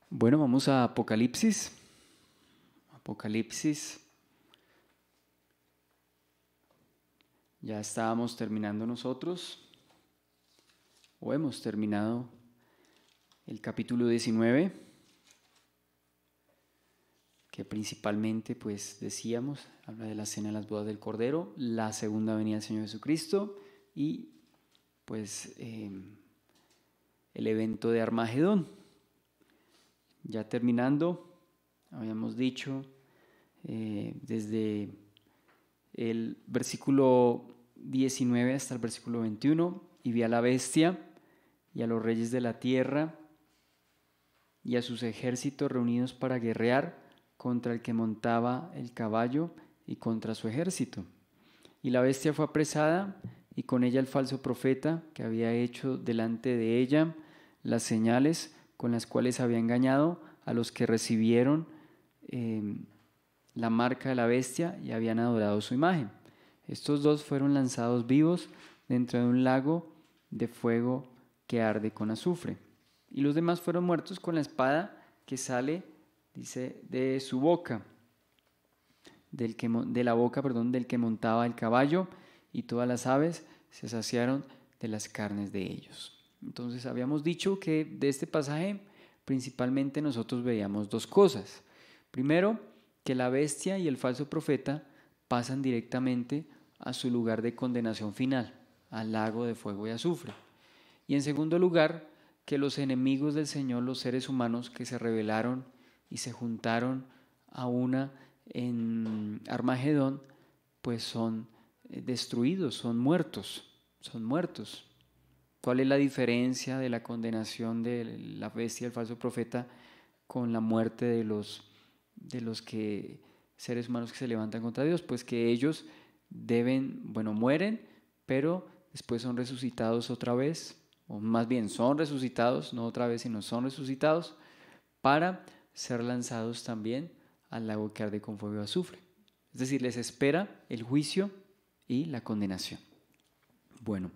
Bueno, vamos a Apocalipsis. Apocalipsis. Ya estábamos terminando nosotros, o hemos terminado el capítulo 19, que principalmente, pues decíamos, habla de la cena de las bodas del Cordero, la segunda venida del Señor Jesucristo y pues el evento de Armagedón. Ya terminando, habíamos dicho desde el versículo 19 hasta el versículo 21, y vi a la bestia y a los reyes de la tierra y a sus ejércitos reunidos para guerrear contra el que montaba el caballo y contra su ejército. Y la bestia fue apresada, y con ella el falso profeta, que había hecho delante de ella las señales con las cuales había engañado a los que recibieron la marca de la bestia y habían adorado su imagen. Estos dos fueron lanzados vivos dentro de un lago de fuego que arde con azufre. Y los demás fueron muertos con la espada que sale, dice, de su boca, de la boca, del que montaba el caballo, y todas las aves se saciaron de las carnes de ellos. Entonces habíamos dicho que de este pasaje principalmente nosotros veíamos dos cosas. Primero, que la bestia y el falso profeta pasan directamente a su lugar de condenación final, al lago de fuego y azufre. Y en segundo lugar, que los enemigos del Señor, los seres humanos que se rebelaron y se juntaron a una en Armagedón, pues son destruidos, son muertos. ¿Cuál es la diferencia de la condenación de la bestia y el falso profeta con la muerte de los seres humanos que se levantan contra Dios? Pues que ellos mueren, pero después son resucitados otra vez, o más bien son resucitados, no otra vez, sino son resucitados para ser lanzados también al lago que arde con fuego y azufre. Es decir, les espera el juicio y la condenación. Bueno,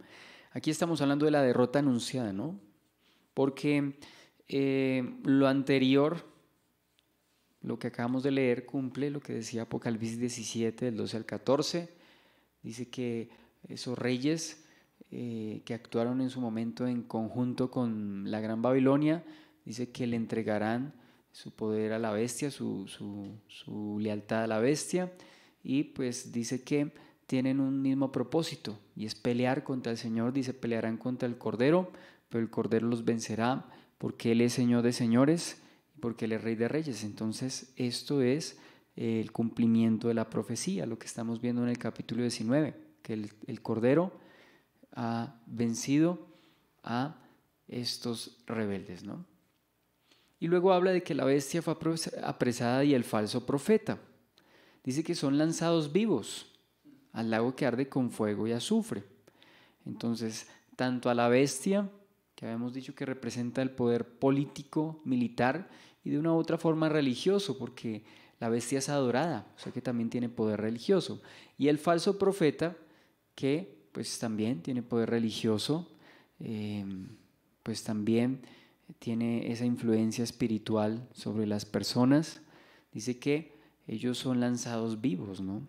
aquí estamos hablando de la derrota anunciada, ¿no? Porque lo anterior, lo que acabamos de leer, cumple lo que decía Apocalipsis 17, del 12 al 14. Dice que esos reyes que actuaron en su momento en conjunto con la Gran Babilonia, dice que le entregarán su poder a la bestia, su lealtad a la bestia, y pues dice que tienen un mismo propósito, y es pelear contra el Señor. Dice, pelearán contra el Cordero, pero el Cordero los vencerá, porque Él es Señor de señores, y porque Él es Rey de reyes. Entonces esto es el cumplimiento de la profecía, lo que estamos viendo en el capítulo 19, que el Cordero ha vencido a estos rebeldes, ¿no? Y luego habla de que la bestia fue apresada y el falso profeta. Dice que son lanzados vivos al lago que arde con fuego y azufre. Entonces, tanto a la bestia, que habíamos dicho que representa el poder político, militar, y de una u otra forma religioso, porque la bestia es adorada, o sea que también tiene poder religioso. Y el falso profeta, que pues también tiene poder religioso, pues también tiene esa influencia espiritual sobre las personas. Dice que ellos son lanzados vivos, ¿no?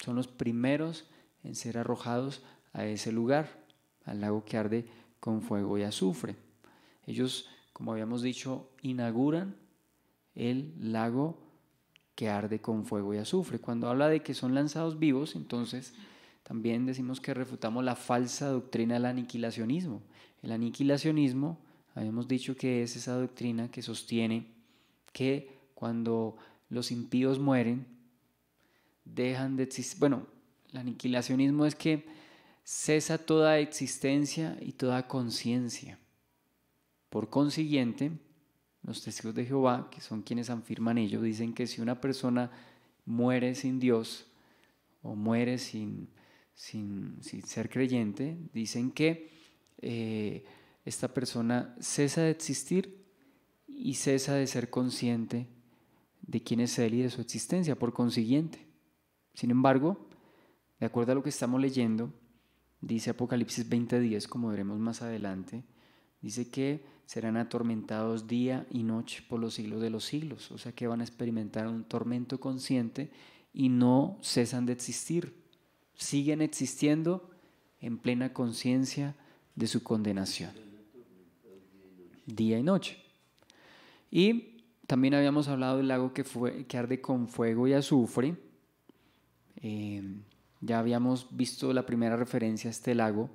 Son los primeros en ser arrojados a ese lugar, al lago que arde con fuego y azufre. Ellos, como habíamos dicho, inauguran el lago que arde con fuego y azufre. Cuando habla de que son lanzados vivos, entonces también decimos que refutamos la falsa doctrina del aniquilacionismo. El aniquilacionismo, habíamos dicho que es esa doctrina que sostiene que cuando los impíos mueren, dejan de existir. Bueno, el aniquilacionismo es que cesa toda existencia y toda conciencia. Por consiguiente, los testigos de Jehová, que son quienes afirman ello, dicen que si una persona muere sin Dios o muere sin ser creyente, dicen que esta persona cesa de existir y cesa de ser consciente de quién es Él y de su existencia, por consiguiente. Sin embargo, de acuerdo a lo que estamos leyendo, dice Apocalipsis 20:10, como veremos más adelante, dice que serán atormentados día y noche por los siglos de los siglos. O sea que van a experimentar un tormento consciente y no cesan de existir. Siguen existiendo en plena conciencia de su condenación, día y noche. Y también habíamos hablado del lago que arde con fuego y azufre. Ya habíamos visto la primera referencia a este lago.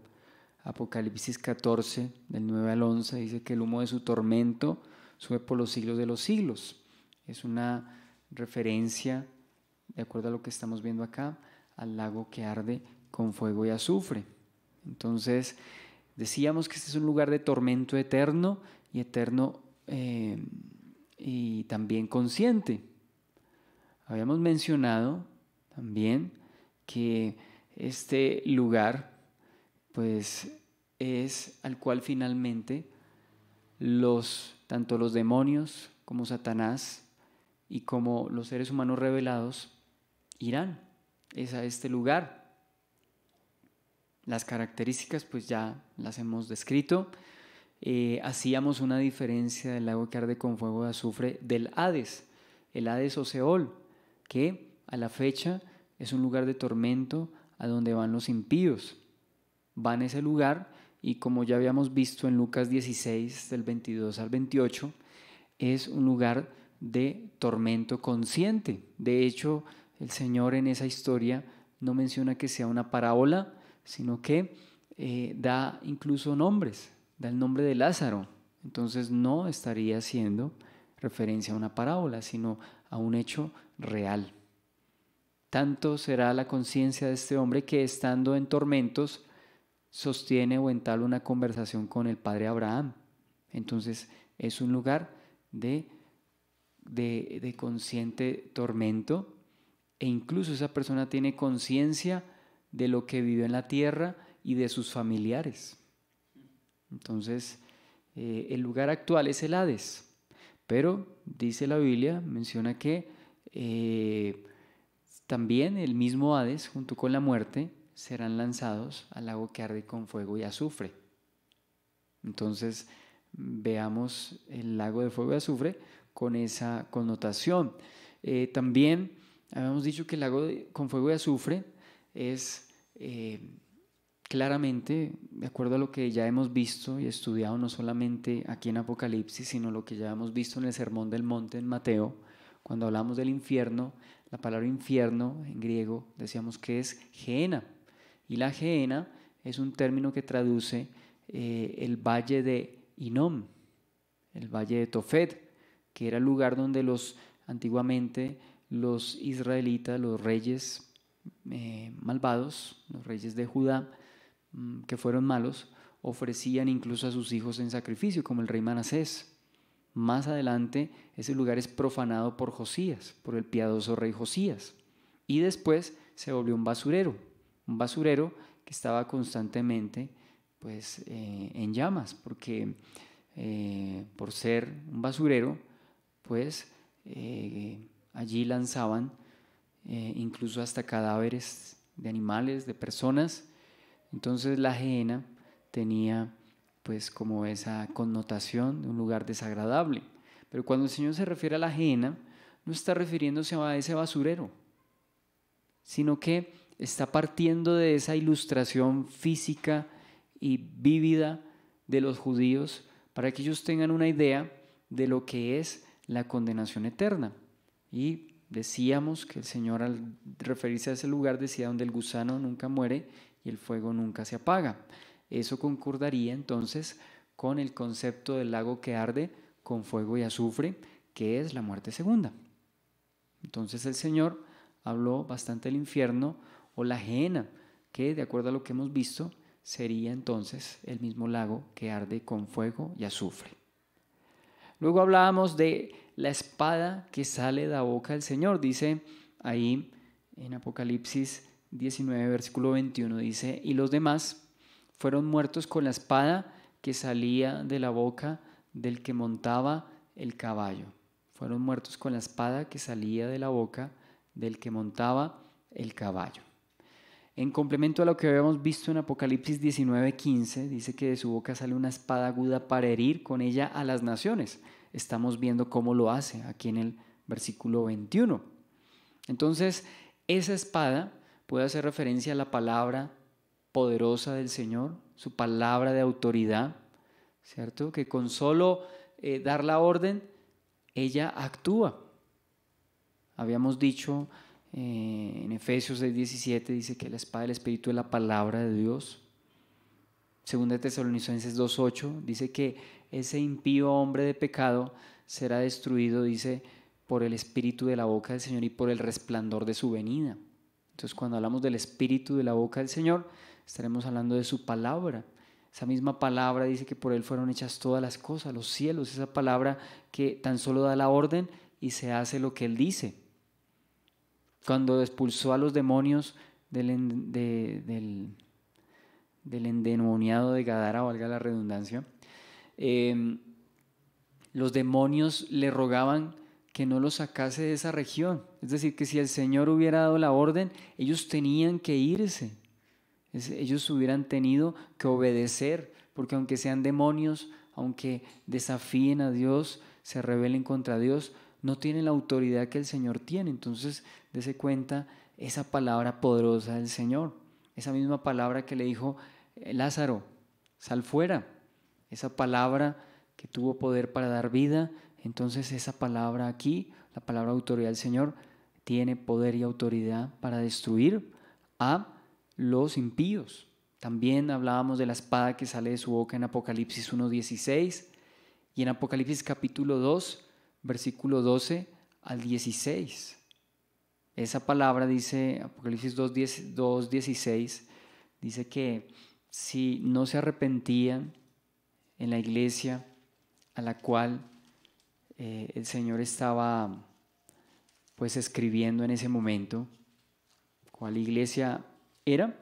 Apocalipsis 14, del 9 al 11, dice que el humo de su tormento sube por los siglos de los siglos. Es una referencia, de acuerdo a lo que estamos viendo acá, al lago que arde con fuego y azufre. Entonces, decíamos que este es un lugar de tormento eterno y también consciente. Habíamos mencionado también que este lugar pues es al cual finalmente tanto los demonios como Satanás y como los seres humanos revelados irán. Es a este lugar. Las características pues ya las hemos descrito. Hacíamos una diferencia del lago que arde con fuego de azufre del Hades, el Hades o Seol, que a la fecha es un lugar de tormento a donde van los impíos. Van a ese lugar y, como ya habíamos visto en Lucas 16 del 22 al 28, es un lugar de tormento consciente. De hecho, el Señor en esa historia no menciona que sea una parábola, sino que da incluso nombres, da el nombre de Lázaro. Entonces no estaría haciendo referencia a una parábola, sino a un hecho real. Tanto será la conciencia de este hombre que, estando en tormentos, sostiene o entabla una conversación con el padre Abraham. Entonces es un lugar de consciente tormento, e incluso esa persona tiene conciencia de lo que vive en la tierra y de sus familiares. Entonces el lugar actual es el Hades, pero dice la Biblia, menciona que también el mismo Hades junto con la muerte serán lanzados al lago que arde con fuego y azufre. Entonces veamos el lago de fuego y azufre con esa connotación. También habíamos dicho que el lago con fuego y azufre es claramente, de acuerdo a lo que ya hemos visto y estudiado, no solamente aquí en Apocalipsis, sino lo que ya hemos visto en el Sermón del Monte en Mateo, cuando hablamos del infierno. La palabra infierno en griego decíamos que es Gehenna. Y la Gehenna es un término que traduce el valle de Hinnom, el valle de Tofet, que era el lugar donde antiguamente los israelitas, los reyes malvados, los reyes de Judá, que fueron malos, ofrecían incluso a sus hijos en sacrificio, como el rey Manasés. Más adelante ese lugar es profanado por Josías, por el piadoso rey Josías, y después se volvió un basurero que estaba constantemente pues, en llamas, porque por ser un basurero, pues allí lanzaban incluso hasta cadáveres de animales, de personas. Entonces la Gehenna tenía pues como esa connotación de un lugar desagradable. Pero cuando el Señor se refiere a la Gehenna, no está refiriéndose a ese basurero, sino que está partiendo de esa ilustración física y vívida de los judíos para que ellos tengan una idea de lo que es la condenación eterna. Y decíamos que el Señor, al referirse a ese lugar, decía donde el gusano nunca muere y el fuego nunca se apaga. Eso concordaría entonces con el concepto del lago que arde con fuego y azufre, que es la muerte segunda. Entonces el Señor habló bastante del infierno o la Gehenna, que de acuerdo a lo que hemos visto sería entonces el mismo lago que arde con fuego y azufre. Luego hablábamos de la espada que sale de la boca del Señor. Dice ahí en Apocalipsis 19, versículo 21, dice: y los demás fueron muertos con la espada que salía de la boca del que montaba el caballo. Fueron muertos con la espada que salía de la boca del que montaba el caballo. En complemento a lo que habíamos visto en Apocalipsis 19:15, dice que de su boca sale una espada aguda para herir con ella a las naciones. Estamos viendo cómo lo hace aquí en el versículo 21. Entonces, esa espada puede hacer referencia a la palabra poderosa del Señor, su palabra de autoridad, ¿cierto? Que con solo dar la orden, ella actúa. Habíamos dicho en Efesios 6:17, dice que la espada del Espíritu es la palabra de Dios. Segunda de Tesalonicenses 2:8 dice que ese impío hombre de pecado será destruido, dice, por el Espíritu de la boca del Señor y por el resplandor de su venida. Entonces, cuando hablamos del Espíritu de la boca del Señor, estaremos hablando de su palabra. Esa misma palabra dice que por Él fueron hechas todas las cosas, los cielos. Esa palabra que tan solo da la orden y se hace lo que Él dice. Cuando expulsó a los demonios del endemoniado de Gadara, valga la redundancia, los demonios le rogaban que no los sacase de esa región. Es decir, que si el Señor hubiera dado la orden, ellos tenían que irse. Ellos hubieran tenido que obedecer, porque aunque sean demonios, aunque desafíen a Dios, se rebelen contra Dios, no tienen la autoridad que el Señor tiene. Entonces, dése cuenta esa palabra poderosa del Señor, esa misma palabra que le dijo Lázaro, sal fuera, esa palabra que tuvo poder para dar vida. Entonces esa palabra aquí, la palabra autoridad del Señor, tiene poder y autoridad para destruir a los impíos. También hablábamos de la espada que sale de su boca en Apocalipsis 1:16 y en Apocalipsis capítulo 2, versículo 12 al 16. Esa palabra dice, Apocalipsis 2:16, dice que si no se arrepentían en la iglesia a la cual el Señor estaba pues escribiendo en ese momento, ¿cuál iglesia era?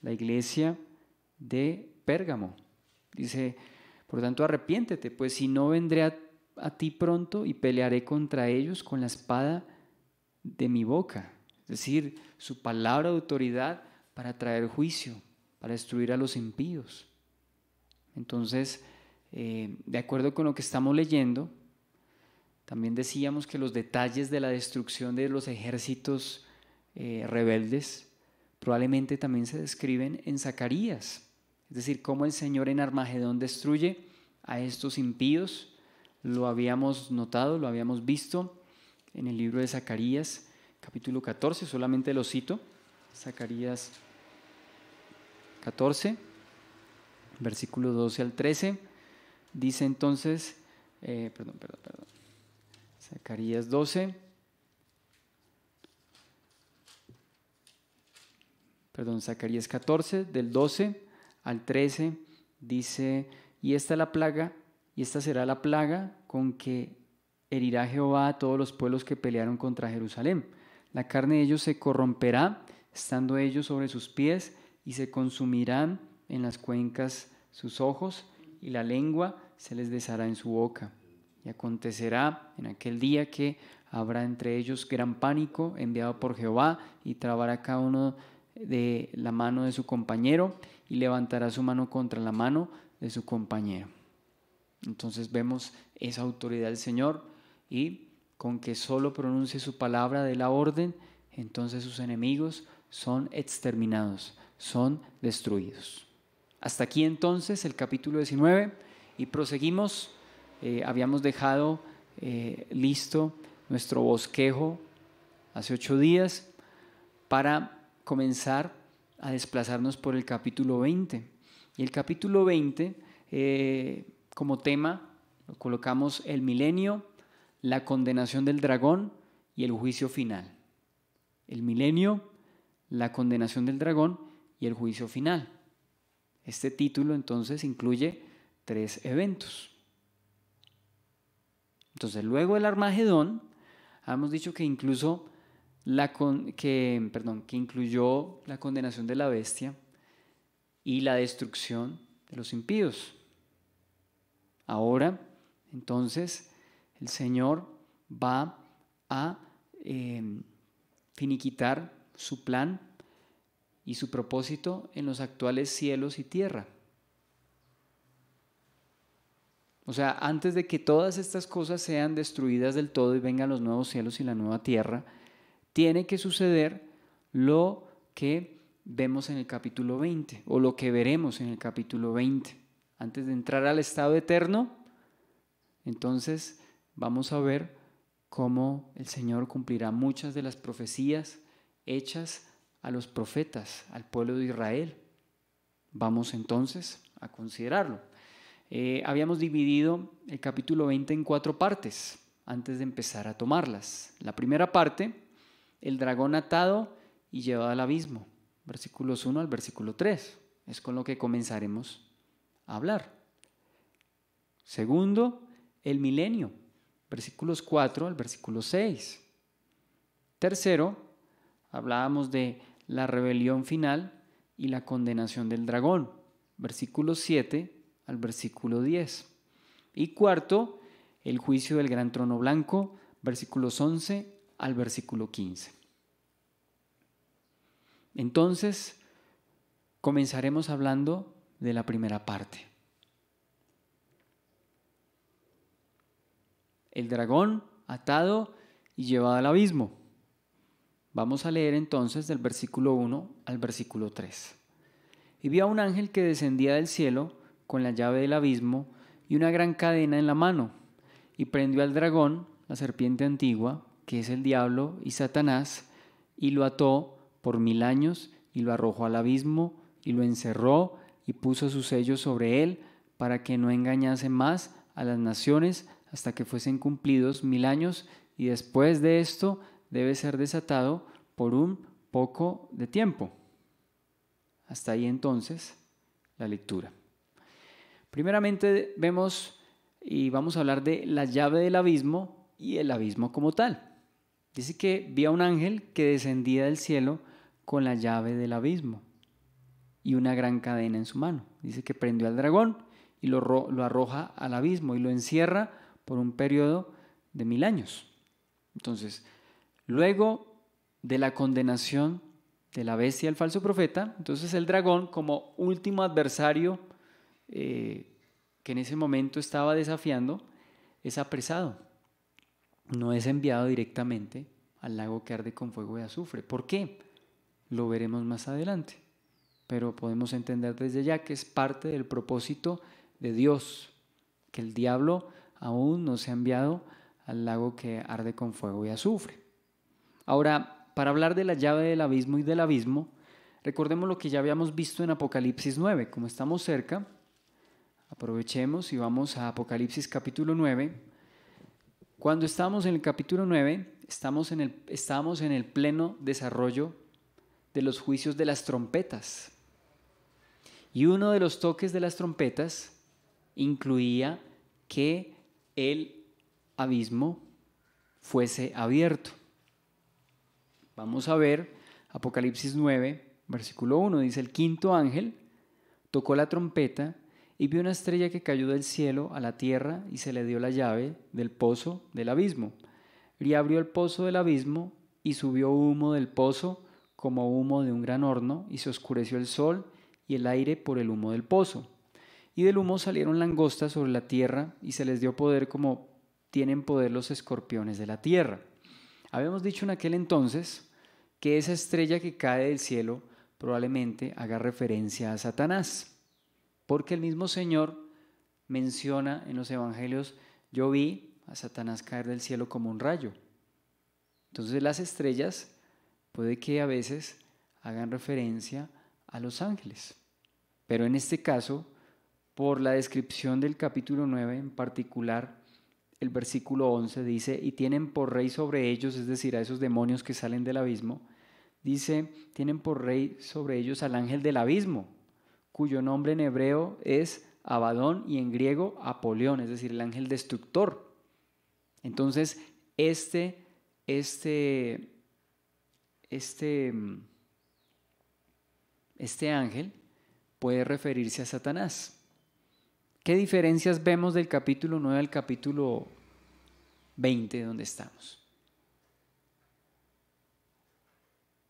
La iglesia de Pérgamo. Dice, por tanto, arrepiéntete, pues si no vendré a ti pronto y pelearé contra ellos con la espada de mi boca. Es decir, su palabra de autoridad para traer juicio, para destruir a los impíos. Entonces, de acuerdo con lo que estamos leyendo, también decíamos que los detalles de la destrucción de los ejércitos rebeldes probablemente también se describen en Zacarías. Es decir, cómo el Señor en Armagedón destruye a estos impíos. Lo habíamos notado, lo habíamos visto en el libro de Zacarías, capítulo 14, solamente lo cito. Zacarías 14, versículo 12 al 13, dice entonces, Zacarías 12, Zacarías 14, del 12 al 13, dice, y esta será la plaga con que herirá Jehová a todos los pueblos que pelearon contra Jerusalén. La carne de ellos se corromperá, estando ellos sobre sus pies, y se consumirán en las cuencas sus ojos, y la lengua se les deshará en su boca. Y acontecerá en aquel día que habrá entre ellos gran pánico enviado por Jehová, y trabará cada uno de la mano de su compañero, y levantará su mano contra la mano de su compañero. Entonces vemos esa autoridad del Señor, y con que solo pronuncie su palabra de la orden, entonces sus enemigos son exterminados, son destruidos. Hasta aquí entonces el capítulo 19 y proseguimos. Habíamos dejado listo nuestro bosquejo hace 8 días para comenzar a desplazarnos por el capítulo 20. Y el capítulo 20, como tema, lo colocamos el milenio, la condenación del dragón y el juicio final. El milenio, la condenación del dragón y el juicio final. Este título entonces incluye 3 eventos. Entonces, luego del Armagedón, hemos dicho que incluso que incluyó la condenación de la bestia y la destrucción de los impíos. Ahora, entonces, el Señor va a finiquitar su plan y su propósito en los actuales cielos y tierra. O sea, antes de que todas estas cosas sean destruidas del todo y vengan los nuevos cielos y la nueva tierra, tiene que suceder lo que vemos en el capítulo 20 o lo que veremos en el capítulo 20. Antes de entrar al estado eterno, entonces vamos a ver cómo el Señor cumplirá muchas de las profecías hechas a los profetas, al pueblo de Israel. Vamos entonces a considerarlo. Habíamos dividido el capítulo 20 en 4 partes antes de empezar a tomarlas. La primera parte, el dragón atado y llevado al abismo, versículos 1 al versículo 3. Es con lo que comenzaremos a hablar. Segundo, el milenio, versículos 4 al versículo 6. Tercero, hablábamos de la rebelión final y la condenación del dragón, versículos 7 al versículo 10. Y cuarto, el juicio del gran trono blanco, versículos 11 al versículo 15. Entonces, comenzaremos hablando de la primera parte. El dragón atado y llevado al abismo. Vamos a leer entonces del versículo 1 al versículo 3. Y vi a un ángel que descendía del cielo con la llave del abismo y una gran cadena en la mano, y prendió al dragón, la serpiente antigua, que es el diablo y Satanás, y lo ató por 1000 años, y lo arrojó al abismo, y lo encerró, y puso su sello sobre él, para que no engañase más a las naciones, hasta que fuesen cumplidos 1000 años, y después de esto debe ser desatado por un poco de tiempo. Hasta ahí entonces la lectura. Primeramente vemos y vamos a hablar de la llave del abismo y el abismo como tal. Dice que vi a un ángel que descendía del cielo con la llave del abismo y una gran cadena en su mano. Dice que prendió al dragón y lo arroja al abismo y lo encierra por un periodo de 1000 años. Entonces, luego de la condenación de la bestia y el falso profeta, entonces el dragón, como último adversario que en ese momento estaba desafiando, es apresado. No es enviado directamente al lago que arde con fuego y azufre. ¿Por qué? Lo veremos más adelante. Pero podemos entender desde ya que es parte del propósito de Dios, que el diablo aún no se ha enviado al lago que arde con fuego y azufre. Ahora, para hablar de la llave del abismo y del abismo, recordemos lo que ya habíamos visto en Apocalipsis 9. Como estamos cerca, aprovechemos y vamos a Apocalipsis capítulo 9. Cuando estamos en el capítulo 9, estábamos en el pleno desarrollo de los juicios de las trompetas. Y uno de los toques de las trompetas incluía que el abismo fuese abierto. Vamos a ver Apocalipsis 9, versículo 1. Dice: el quinto ángel tocó la trompeta y vio una estrella que cayó del cielo a la tierra y se le dio la llave del pozo del abismo. Y abrió el pozo del abismo y subió humo del pozo como humo de un gran horno, y se oscureció el sol y el aire por el humo del pozo. Y del humo salieron langostas sobre la tierra y se les dio poder como tienen poder los escorpiones de la tierra. Habíamos dicho en aquel entonces que esa estrella que cae del cielo probablemente haga referencia a Satanás, porque el mismo Señor menciona en los evangelios: yo vi a Satanás caer del cielo como un rayo. Entonces las estrellas puede que a veces hagan referencia a los ángeles, pero en este caso, por la descripción del capítulo 9 en particular, el versículo 11 dice: y tienen por rey sobre ellos, es decir, a esos demonios que salen del abismo, dice, tienen por rey sobre ellos al ángel del abismo, cuyo nombre en hebreo es Abadón y en griego Apolión, es decir, el ángel destructor. Entonces, este ángel puede referirse a Satanás. ¿Qué diferencias vemos del capítulo 9 al capítulo 20 donde estamos?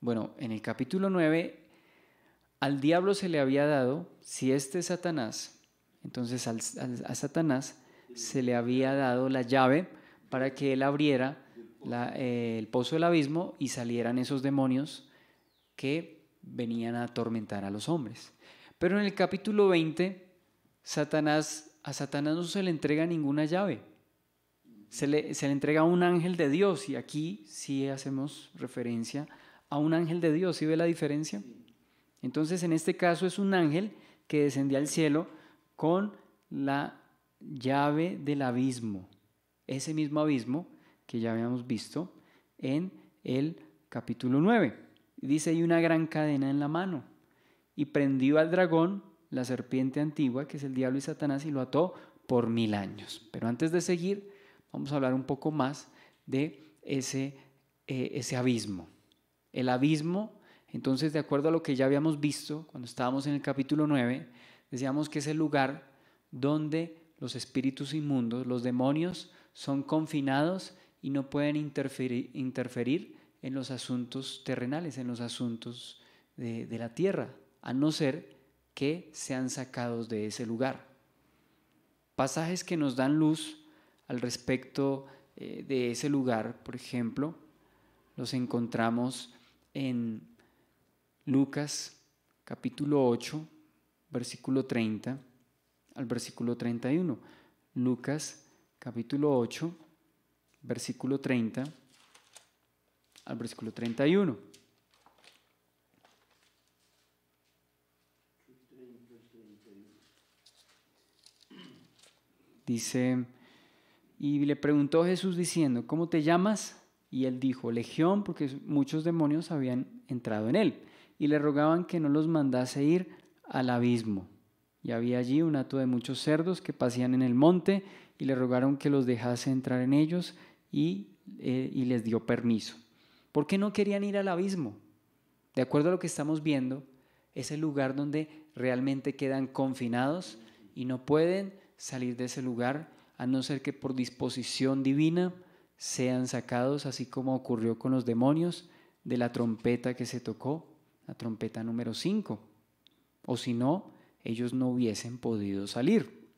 Bueno, en el capítulo 9 al diablo se le había dado, si este es Satanás, entonces a Satanás se le había dado la llave para que él abriera el pozo del abismo y salieran esos demonios que venían a atormentar a los hombres. Pero en el capítulo 20, a Satanás no se le entrega ninguna llave. Se le entrega a un ángel de Dios, y aquí sí hacemos referencia a un ángel de Dios. ¿Sí ve la diferencia? Entonces, en este caso es un ángel que descendía al cielo con la llave del abismo. Ese mismo abismo que ya habíamos visto en el capítulo 9. Dice, hay una gran cadena en la mano, y prendió al dragón, la serpiente antigua, que es el diablo y Satanás, y lo ató por 1000 años. Pero antes de seguir, vamos a hablar un poco más de ese abismo. El abismo, entonces, de acuerdo a lo que ya habíamos visto cuando estábamos en el capítulo 9, decíamos que es el lugar donde los espíritus inmundos, los demonios, son confinados y no pueden interferir en los asuntos terrenales, en los asuntos de la tierra, a no ser que sean sacados de ese lugar. Pasajes que nos dan luz al respecto de ese lugar, por ejemplo, los encontramos en Lucas capítulo 8, versículo 30 al versículo 31. Lucas capítulo 8, versículo 30 al versículo 31. Dice, y le preguntó Jesús diciendo, ¿cómo te llamas? Y él dijo, Legión, porque muchos demonios habían entrado en él, y le rogaban que no los mandase ir al abismo. Y había allí un hato de muchos cerdos que pasían en el monte, y le rogaron que los dejase entrar en ellos, y les dio permiso. ¿Por qué no querían ir al abismo? De acuerdo a lo que estamos viendo, es el lugar donde realmente quedan confinados y no pueden salir de ese lugar, a no ser que por disposición divina sean sacados, así como ocurrió con los demonios, de la trompeta que se tocó, la trompeta número 5. O si no, ellos no hubiesen podido salir.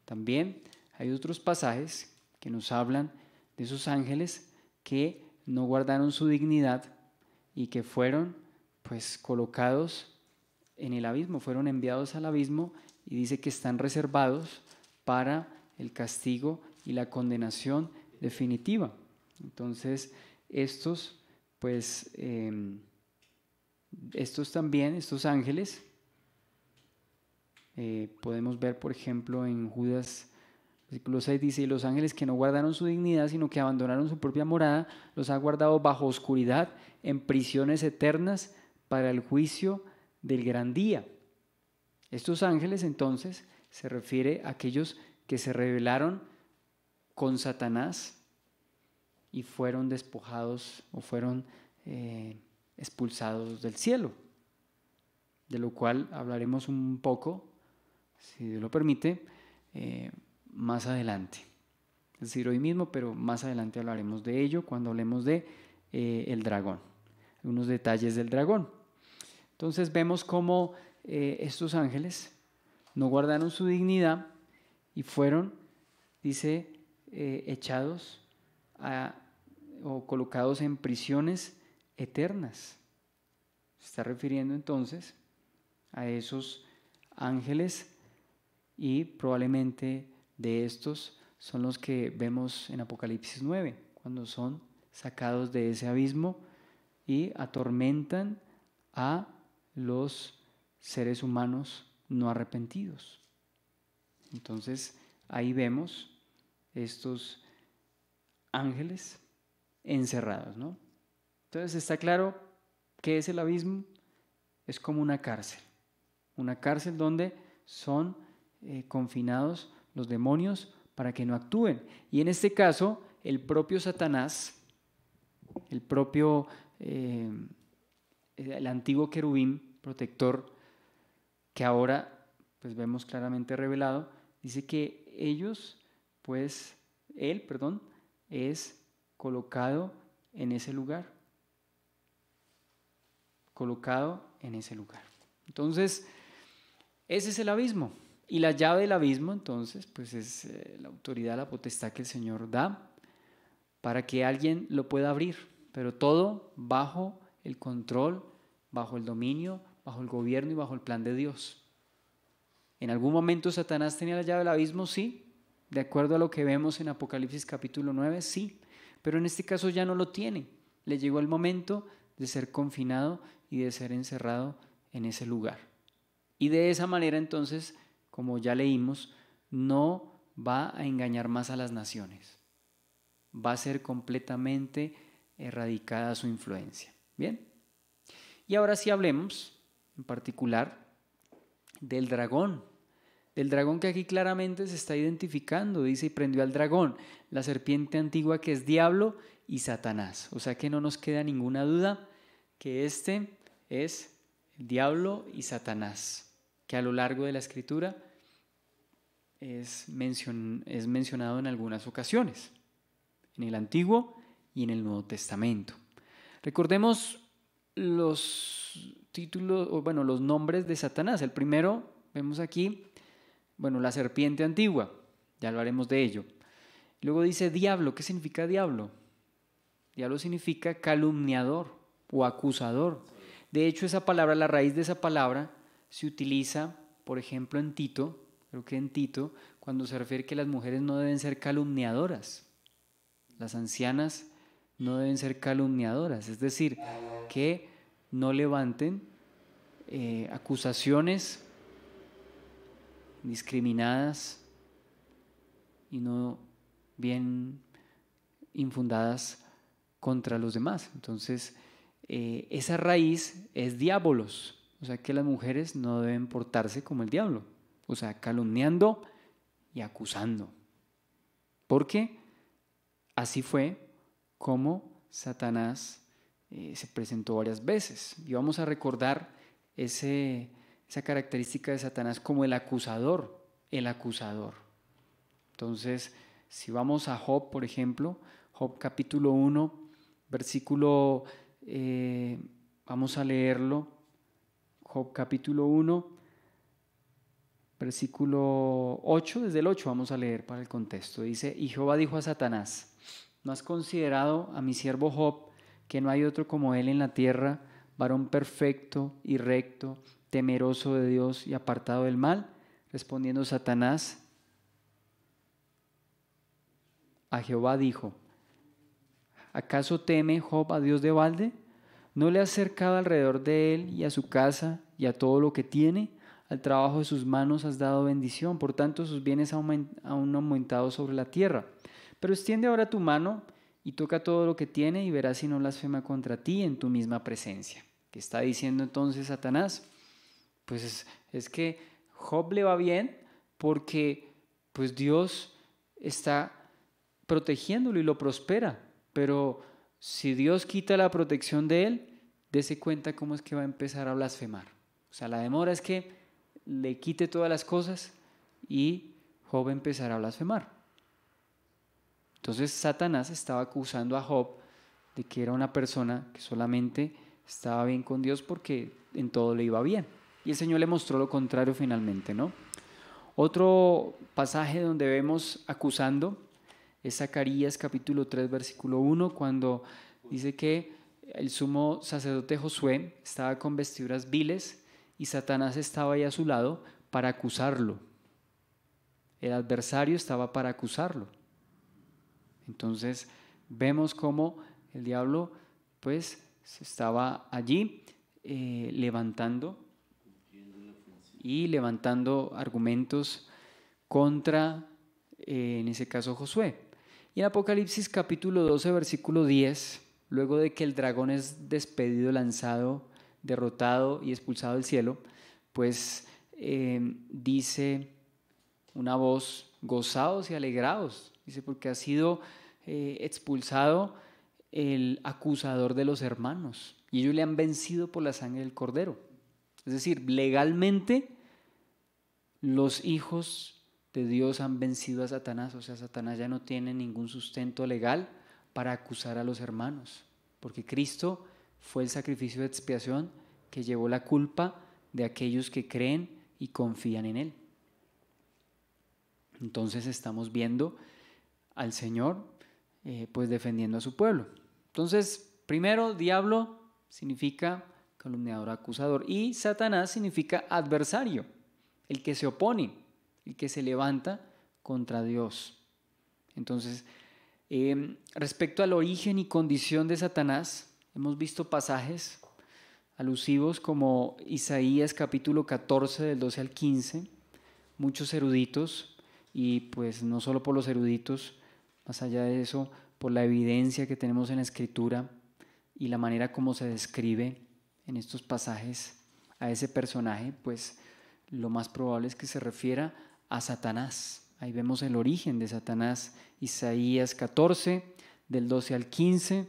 También hay otros pasajes que nos hablan de esos ángeles que no guardaron su dignidad y que fueron pues colocados en el abismo, fueron enviados al abismo, y dice que están reservados para el castigo y la condenación definitiva. Entonces, estos ángeles, podemos ver, por ejemplo, en Judas, versículo 6 dice, y los ángeles que no guardaron su dignidad, sino que abandonaron su propia morada, los ha guardado bajo oscuridad, en prisiones eternas, para el juicio del gran día. Estos ángeles, entonces, se refiere a aquellos que se rebelaron con Satanás y fueron despojados o fueron expulsados del cielo, de lo cual hablaremos un poco, si Dios lo permite, más adelante. Es decir, hoy mismo, pero más adelante hablaremos de ello cuando hablemos de el dragón, algunos detalles del dragón. Entonces vemos cómo estos ángeles no guardaron su dignidad y fueron, dice, echados o colocados en prisiones eternas. Se está refiriendo entonces a esos ángeles, y probablemente de estos son los que vemos en Apocalipsis 9, cuando son sacados de ese abismo y atormentan a los seres humanos no arrepentidos. Entonces ahí vemos estos ángeles encerrados, ¿no? Entonces está claro que es el abismo, es como una cárcel donde son confinados los demonios para que no actúen. Y en este caso, el propio Satanás, el antiguo querubín protector, que ahora pues vemos claramente revelado, dice que él es colocado en ese lugar. Entonces, ese es el abismo. Y la llave del abismo, entonces, pues es la autoridad, la potestad que el Señor da para que alguien lo pueda abrir, pero todo bajo el control, bajo el dominio, bajo el gobierno y bajo el plan de Dios. ¿En algún momento Satanás tenía la llave del abismo? Sí. De acuerdo a lo que vemos en Apocalipsis capítulo 9, sí. Pero en este caso ya no lo tiene. Le llegó el momento de ser confinado y de ser encerrado en ese lugar. Y de esa manera entonces, como ya leímos, no va a engañar más a las naciones. Va a ser completamente erradicada su influencia. ¿Bien? Y ahora sí hablemos en particular del dragón que aquí claramente se está identificando. Dice, y prendió al dragón, la serpiente antigua que es diablo y Satanás. O sea que no nos queda ninguna duda que este es el diablo y Satanás, que a lo largo de la escritura es mencionado en algunas ocasiones, en el Antiguo y en el Nuevo Testamento. Recordemos los títulos, o bueno, los nombres de Satanás. El primero, vemos aquí, la serpiente antigua, ya hablaremos de ello. Luego dice diablo. ¿Qué significa diablo? Diablo significa calumniador o acusador. De hecho, esa palabra, la raíz de esa palabra se utiliza, por ejemplo, en Tito, creo que en Tito, cuando se refiere que las mujeres no deben ser calumniadoras. Las ancianas no deben ser calumniadoras, es decir, que no levanten acusaciones discriminadas y no bien infundadas contra los demás. Entonces, esa raíz es diabolos, o sea que las mujeres no deben portarse como el diablo, o sea, calumniando y acusando, porque así fue como Satanás se presentó varias veces. Y vamos a recordar esa característica de Satanás como el acusador. Entonces, si vamos a Job, por ejemplo, Job capítulo 1, versículo, vamos a leerlo, Job capítulo 1, versículo 8, desde el 8 vamos a leer para el contexto. Dice, y Jehová dijo a Satanás, ¿no has considerado a mi siervo Job, que no hay otro como él en la tierra, varón perfecto y recto, temeroso de Dios y apartado del mal? Respondiendo Satanás a Jehová dijo, ¿acaso teme Job a Dios de balde? ¿No le has cercado alrededor de él y a su casa y a todo lo que tiene? Al trabajo de sus manos has dado bendición, por tanto sus bienes han aumentado sobre la tierra. Pero extiende ahora tu mano y toca todo lo que tiene y verás si no blasfema contra ti en tu misma presencia. ¿Qué está diciendo entonces Satanás? Pues es que Job le va bien porque pues Dios está protegiéndolo y lo prospera. Pero si Dios quita la protección de él, dése cuenta cómo es que va a empezar a blasfemar. O sea, la demora es que le quite todas las cosas y Job empezará a blasfemar. Entonces Satanás estaba acusando a Job de que era una persona que solamente estaba bien con Dios porque en todo le iba bien. Y el Señor le mostró lo contrario finalmente, ¿no? Otro pasaje donde vemos acusando es Zacarías capítulo 3 versículo 1, cuando dice que el sumo sacerdote Josué estaba con vestiduras viles y Satanás estaba ahí a su lado para acusarlo. El adversario estaba para acusarlo. Entonces vemos cómo el diablo pues se estaba allí levantando argumentos contra, en ese caso, Josué. Y en Apocalipsis capítulo 12, versículo 10, luego de que el dragón es despedido, lanzado, derrotado y expulsado del cielo, pues dice una voz, gozaos y alegraos, dice, porque ha sido expulsado el acusador de los hermanos y ellos le han vencido por la sangre del cordero. Es decir, legalmente los hijos de Dios han vencido a Satanás, o sea, Satanás ya no tiene ningún sustento legal para acusar a los hermanos, porque Cristo fue el sacrificio de expiación que llevó la culpa de aquellos que creen y confían en Él. Entonces estamos viendo al Señor pues defendiendo a su pueblo. Entonces, primero, diablo significa calumniador, acusador, y Satanás significa adversario, el que se opone, el que se levanta contra Dios. Entonces, respecto al origen y condición de Satanás, hemos visto pasajes alusivos como Isaías capítulo 14 del 12 al 15, muchos eruditos, y pues no solo por los eruditos, más allá de eso, por la evidencia que tenemos en la Escritura y la manera como se describe en estos pasajes a ese personaje, pues lo más probable es que se refiera a Satanás. Ahí vemos el origen de Satanás. Isaías 14, del 12 al 15,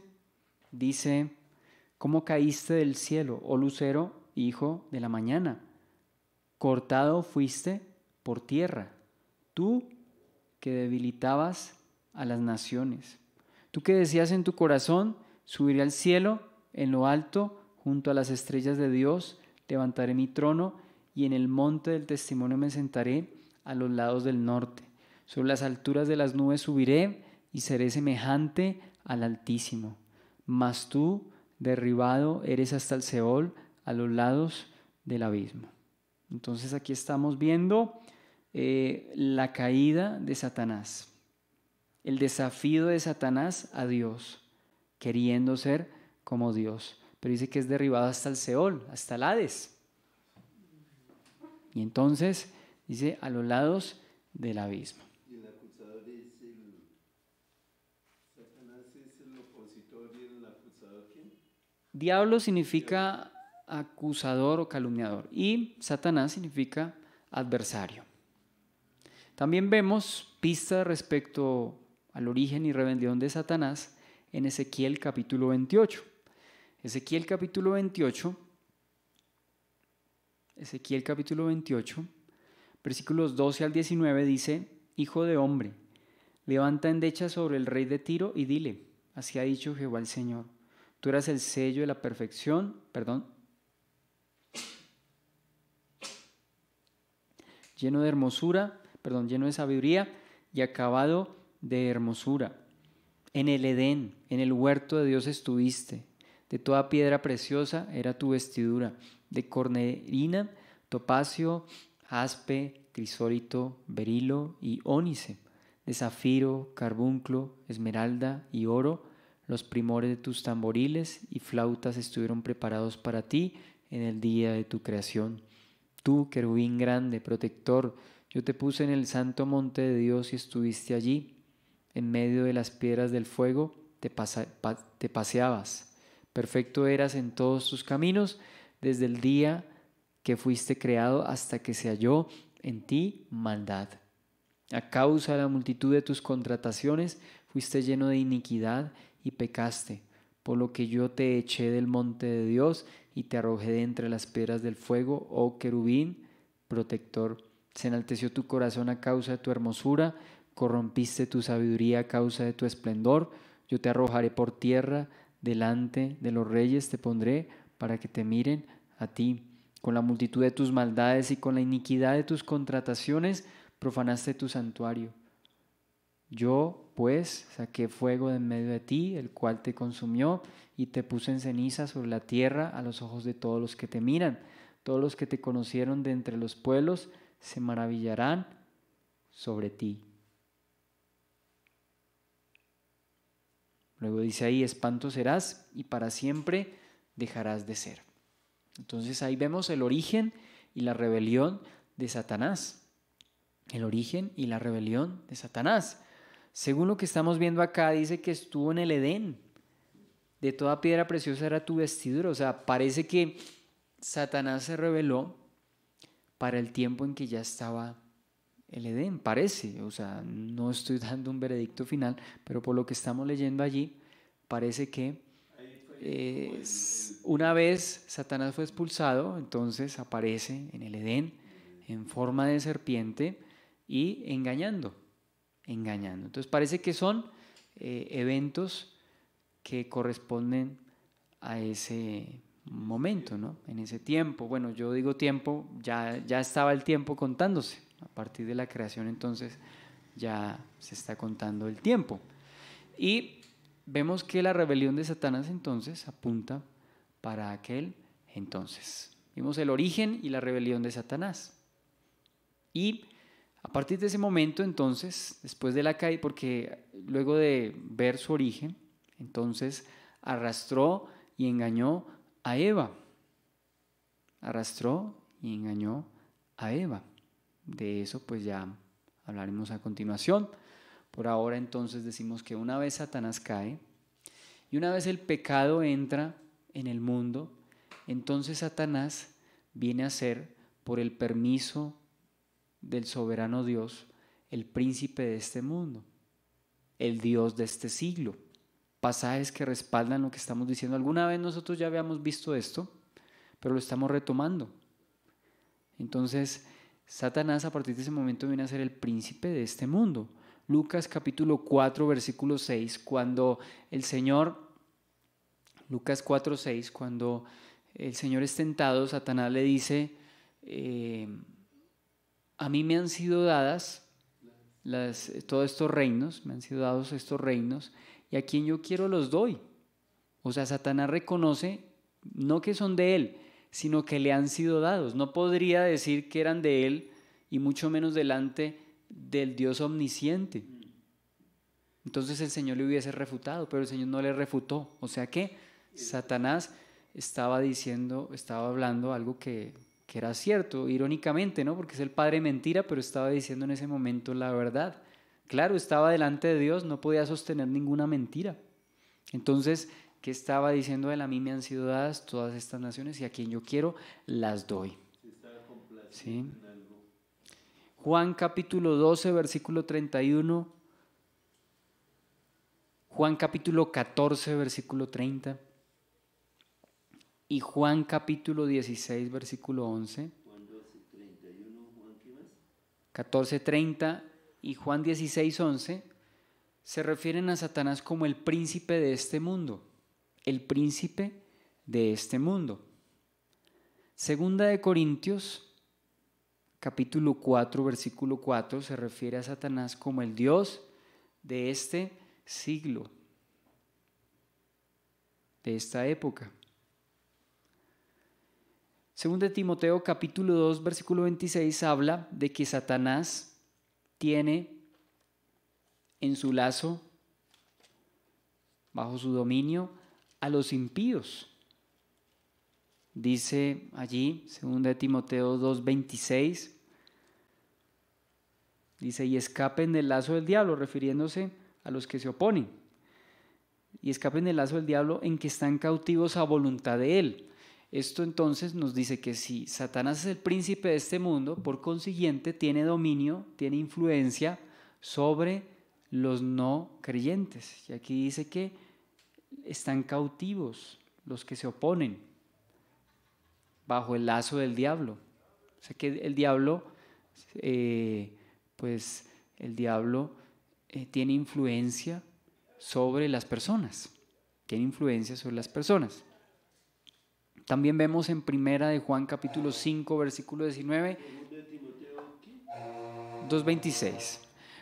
dice: ¿Cómo caíste del cielo, oh lucero, hijo de la mañana? Cortado fuiste por tierra, tú que debilitabas a las naciones. Tú que decías en tu corazón: subiré al cielo, en lo alto, junto a las estrellas de Dios, levantaré mi trono, y en el monte del testimonio me sentaré a los lados del norte. Sobre las alturas de las nubes subiré, y seré semejante al Altísimo. Mas tú, derribado eres hasta el Seol, a los lados del abismo. Entonces aquí estamos viendo la caída de Satanás, el desafío de Satanás a Dios, queriendo ser como Dios. Pero dice que es derribado hasta el Seol, hasta el Hades. Y entonces dice a los lados del abismo. Y el acusador es el... Satanás es el opositor y el acusador, ¿quién? Diablo significa acusador o calumniador y Satanás significa adversario. También vemos pistas respecto al origen y rebelión de Satanás en Ezequiel capítulo 28. Ezequiel capítulo 28, versículos 12 al 19 dice: Hijo de hombre, levanta endecha sobre el rey de Tiro y dile: así ha dicho Jehová el Señor, tú eras el sello de la perfección, lleno de hermosura, lleno de sabiduría y acabado de hermosura. En el Edén, en el huerto de Dios estuviste. De toda piedra preciosa era tu vestidura, de cornerina, topacio, jaspe, crisólito, berilo y ónice, de zafiro, carbunclo, esmeralda y oro. Los primores de tus tamboriles y flautas estuvieron preparados para ti en el día de tu creación. Tú, querubín grande, protector, yo te puse en el santo monte de Dios y estuviste allí. En medio de las piedras del fuego te paseabas. Perfecto eras en todos tus caminos, desde el día que fuiste creado hasta que se halló en ti maldad. A causa de la multitud de tus contrataciones fuiste lleno de iniquidad y pecaste, por lo que yo te eché del monte de Dios y te arrojé de entre las piedras del fuego, oh querubín protector. Se enalteció tu corazón a causa de tu hermosura, corrompiste tu sabiduría a causa de tu esplendor. Yo te arrojaré por tierra, delante de los reyes te pondré para que te miren a ti. Con la multitud de tus maldades y con la iniquidad de tus contrataciones profanaste tu santuario. Yo, pues, saqué fuego de en medio de ti, el cual te consumió, y te puse en ceniza sobre la tierra a los ojos de todos los que te miran. Todos los que te conocieron de entre los pueblos se maravillarán sobre ti. Luego dice ahí: espanto serás y para siempre dejarás de ser. Entonces ahí vemos el origen y la rebelión de Satanás. El origen y la rebelión de Satanás. Según lo que estamos viendo acá, dice que estuvo en el Edén. De toda piedra preciosa era tu vestidura. O sea, parece que Satanás se rebeló para el tiempo en que ya estaba el Edén, parece. O sea, no estoy dando un veredicto final, pero por lo que estamos leyendo allí, parece que una vez Satanás fue expulsado, entonces aparece en el Edén en forma de serpiente y engañando. Entonces parece que son eventos que corresponden a ese momento, ¿no? En ese tiempo. Bueno, yo digo tiempo, ya estaba el tiempo contándose. A partir de la creación, entonces, ya se está contando el tiempo. Y vemos que la rebelión de Satanás entonces apunta para aquel entonces. Vimos el origen y la rebelión de Satanás. Y a partir de ese momento entonces, después de la caída, porque luego de ver su origen, entonces arrastró y engañó a Eva. Arrastró y engañó a Eva. De eso pues ya hablaremos a continuación. Por ahora entonces decimos que una vez Satanás cae y una vez el pecado entra en el mundo, entonces Satanás viene a ser, por el permiso del soberano Dios, el príncipe de este mundo, el Dios de este siglo. Pasajes que respaldan lo que estamos diciendo. Alguna vez nosotros ya habíamos visto esto, pero lo estamos retomando. Entonces, Satanás a partir de ese momento viene a ser el príncipe de este mundo. Lucas capítulo 4, versículo 6, cuando el Señor, Lucas 4, 6, cuando el Señor es tentado, Satanás le dice, a mí me han sido dadas todos estos reinos, me han sido dados estos reinos, y a quien yo quiero los doy. O sea, Satanás reconoce no que son de él, sino que le han sido dados. No podría decir que eran de él, y mucho menos delante del Dios omnisciente. Entonces el Señor le hubiese refutado, pero el Señor no le refutó. O sea que Satanás estaba hablando algo que era cierto, irónicamente, ¿no? Porque es el padre de mentira, pero estaba diciendo en ese momento la verdad. Claro, estaba delante de Dios, no podía sostener ninguna mentira. Entonces, ¿qué estaba diciendo él? A mí me han sido dadas todas estas naciones y a quien yo quiero las doy. ¿Sí? Juan capítulo 12, versículo 31. Juan capítulo 14, versículo 30. Y Juan capítulo 16, versículo 11. Juan 12, 31, Juan, ¿qué más? 14, 30 y Juan 16, 11 se refieren a Satanás como el príncipe de este mundo. El príncipe de este mundo. Segunda de Corintios, capítulo 4, versículo 4, se refiere a Satanás como el Dios de este siglo, de esta época. Segunda de Timoteo, capítulo 2, versículo 26, habla de que Satanás tiene en su lazo, bajo su dominio, a los impíos. Dice allí, segunda de Timoteo 2:26, dice, y escapen del lazo del diablo, refiriéndose a los que se oponen. Y escapen del lazo del diablo en que están cautivos a voluntad de él. Esto entonces nos dice que si Satanás es el príncipe de este mundo, por consiguiente tiene dominio, tiene influencia sobre los no creyentes. Y aquí dice que están cautivos los que se oponen bajo el lazo del diablo. O sea que el diablo, tiene influencia sobre las personas. Tiene influencia sobre las personas. También vemos en Primera de Juan capítulo 5, versículo 19, 2.26.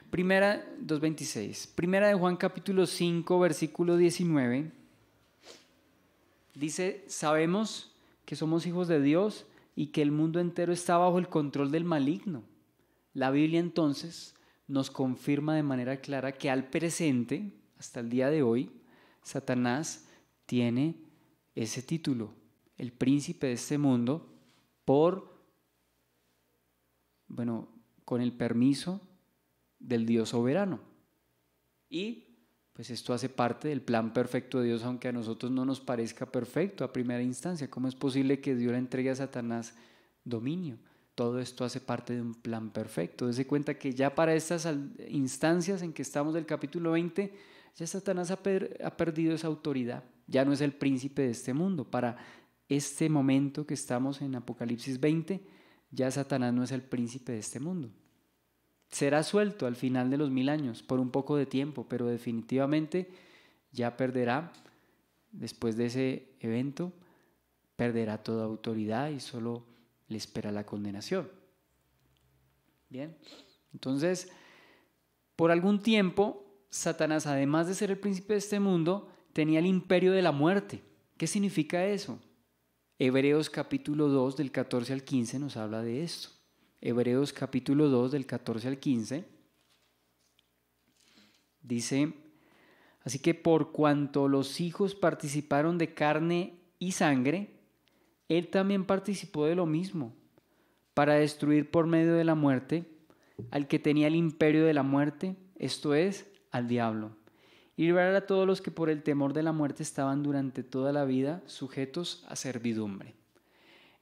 Primera de Juan capítulo 5, versículo 19, dice, sabemos que somos hijos de Dios y que el mundo entero está bajo el control del maligno. La Biblia entonces nos confirma de manera clara que al presente, hasta el día de hoy, Satanás tiene ese título, el príncipe de este mundo, con el permiso del Dios soberano. Y pues esto hace parte del plan perfecto de Dios, aunque a nosotros no nos parezca perfecto a primera instancia. ¿Cómo es posible que Dios le entregue a Satanás dominio? Todo esto hace parte de un plan perfecto. Dese cuenta que ya para estas instancias en que estamos del capítulo 20, ya Satanás ha perdido esa autoridad. Ya no es el príncipe de este mundo. Para este momento que estamos en Apocalipsis 20, ya Satanás no es el príncipe de este mundo. Será suelto al final de los 1000 años por un poco de tiempo, pero definitivamente ya perderá, después de ese evento, perderá toda autoridad y solo le espera la condenación. Bien, entonces, por algún tiempo, Satanás, además de ser el príncipe de este mundo, tenía el imperio de la muerte. ¿Qué significa eso? Hebreos capítulo 2 del 14 al 15 nos habla de esto. Hebreos capítulo 2 del 14 al 15 dice: así que por cuanto los hijos participaron de carne y sangre, él también participó de lo mismo, para destruir por medio de la muerte al que tenía el imperio de la muerte, esto es, al diablo, y librar a todos los que por el temor de la muerte estaban durante toda la vida sujetos a servidumbre.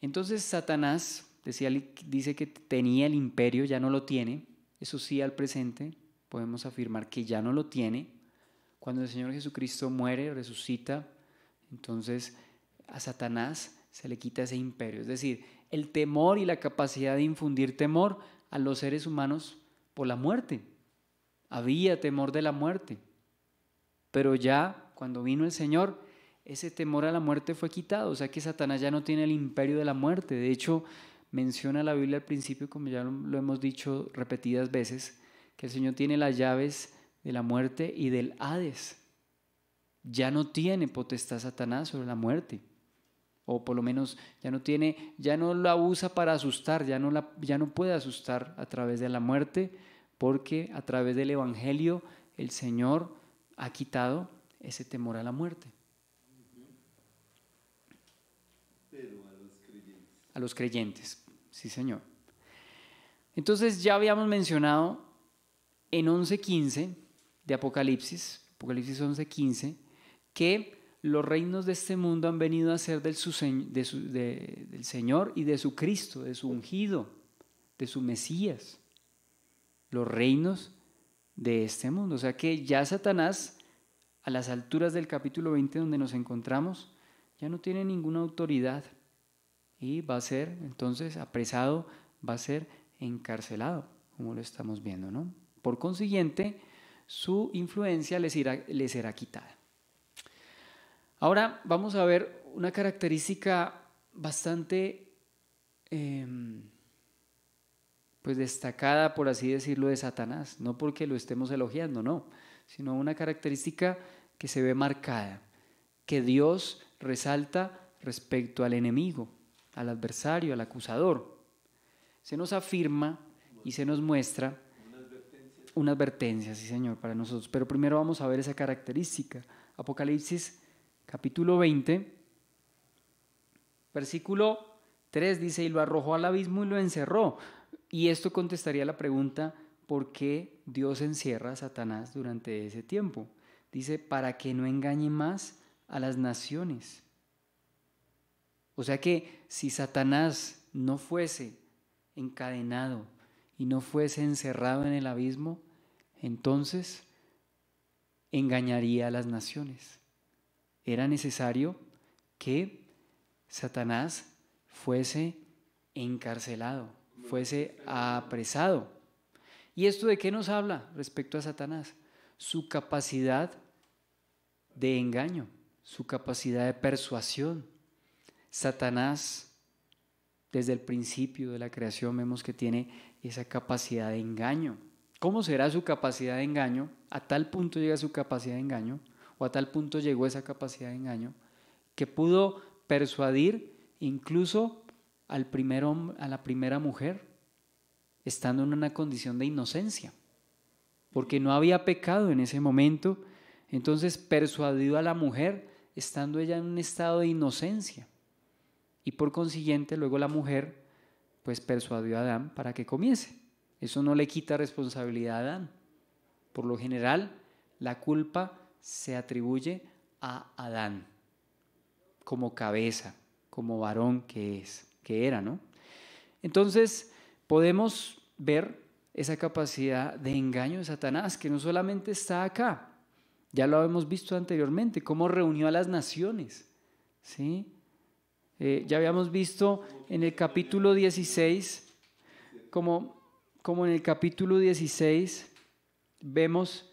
Entonces Satanás dice que tenía el imperio, ya no lo tiene. Eso sí, al presente podemos afirmar que ya no lo tiene. Cuando el Señor Jesucristo muere, resucita, entonces a Satanás se le quita ese imperio. Es decir, el temor y la capacidad de infundir temor a los seres humanos por la muerte. Había temor de la muerte. Pero ya cuando vino el Señor, ese temor a la muerte fue quitado. O sea que Satanás ya no tiene el imperio de la muerte. De hecho, menciona la Biblia al principio, como ya lo hemos dicho repetidas veces, que el Señor tiene las llaves de la muerte y del Hades. Ya no tiene potestad Satanás sobre la muerte. O por lo menos ya no la usa para asustar, ya no puede asustar a través de la muerte, porque a través del Evangelio el Señor ha quitado ese temor a la muerte. Pero a los creyentes. A los creyentes, sí, Señor. Entonces ya habíamos mencionado en 11:15 de Apocalipsis 11:15, que los reinos de este mundo han venido a ser del Señor y de su Cristo, de su ungido, de su Mesías. Los reinos de este mundo. O sea que ya Satanás, a las alturas del capítulo 20 donde nos encontramos, ya no tiene ninguna autoridad y va a ser entonces apresado, va a ser encarcelado, como lo estamos viendo, ¿no? Por consiguiente, su influencia le será quitada. Ahora vamos a ver una característica bastante pues destacada, por así decirlo, de Satanás, no porque lo estemos elogiando, no, sino una característica que se ve marcada, que Dios resalta respecto al enemigo, al adversario, al acusador. Se nos afirma y se nos muestra una advertencia, sí, Señor, para nosotros. Pero primero vamos a ver esa característica. Apocalipsis capítulo 20, versículo 3 dice: y lo arrojó al abismo y lo encerró. Y esto contestaría la pregunta: ¿por qué Dios encierra a Satanás durante ese tiempo? Dice: para que no engañe más a las naciones. O sea que si Satanás no fuese encadenado y no fuese encerrado en el abismo, entonces engañaría a las naciones. Era necesario que Satanás fuese encarcelado, fuese apresado. ¿Y esto de qué nos habla respecto a Satanás? Su capacidad de engaño, su capacidad de persuasión. Satanás, desde el principio de la creación, vemos que tiene esa capacidad de engaño. ¿Cómo será su capacidad de engaño? A tal punto llega su capacidad de engaño, o a tal punto llegó esa capacidad de engaño, que pudo persuadir incluso a la primera mujer, estando en una condición de inocencia, porque no había pecado en ese momento. Entonces persuadió a la mujer estando ella en un estado de inocencia, y por consiguiente luego la mujer pues persuadió a Adán para que comiese. Eso no le quita responsabilidad a Adán. Por lo general la culpa se atribuye a Adán como cabeza, como varón que era, ¿no? Entonces podemos ver esa capacidad de engaño de Satanás, que no solamente está acá, ya lo hemos visto anteriormente, cómo reunió a las naciones, ¿sí? Ya habíamos visto en el capítulo 16, como en el capítulo 16 vemos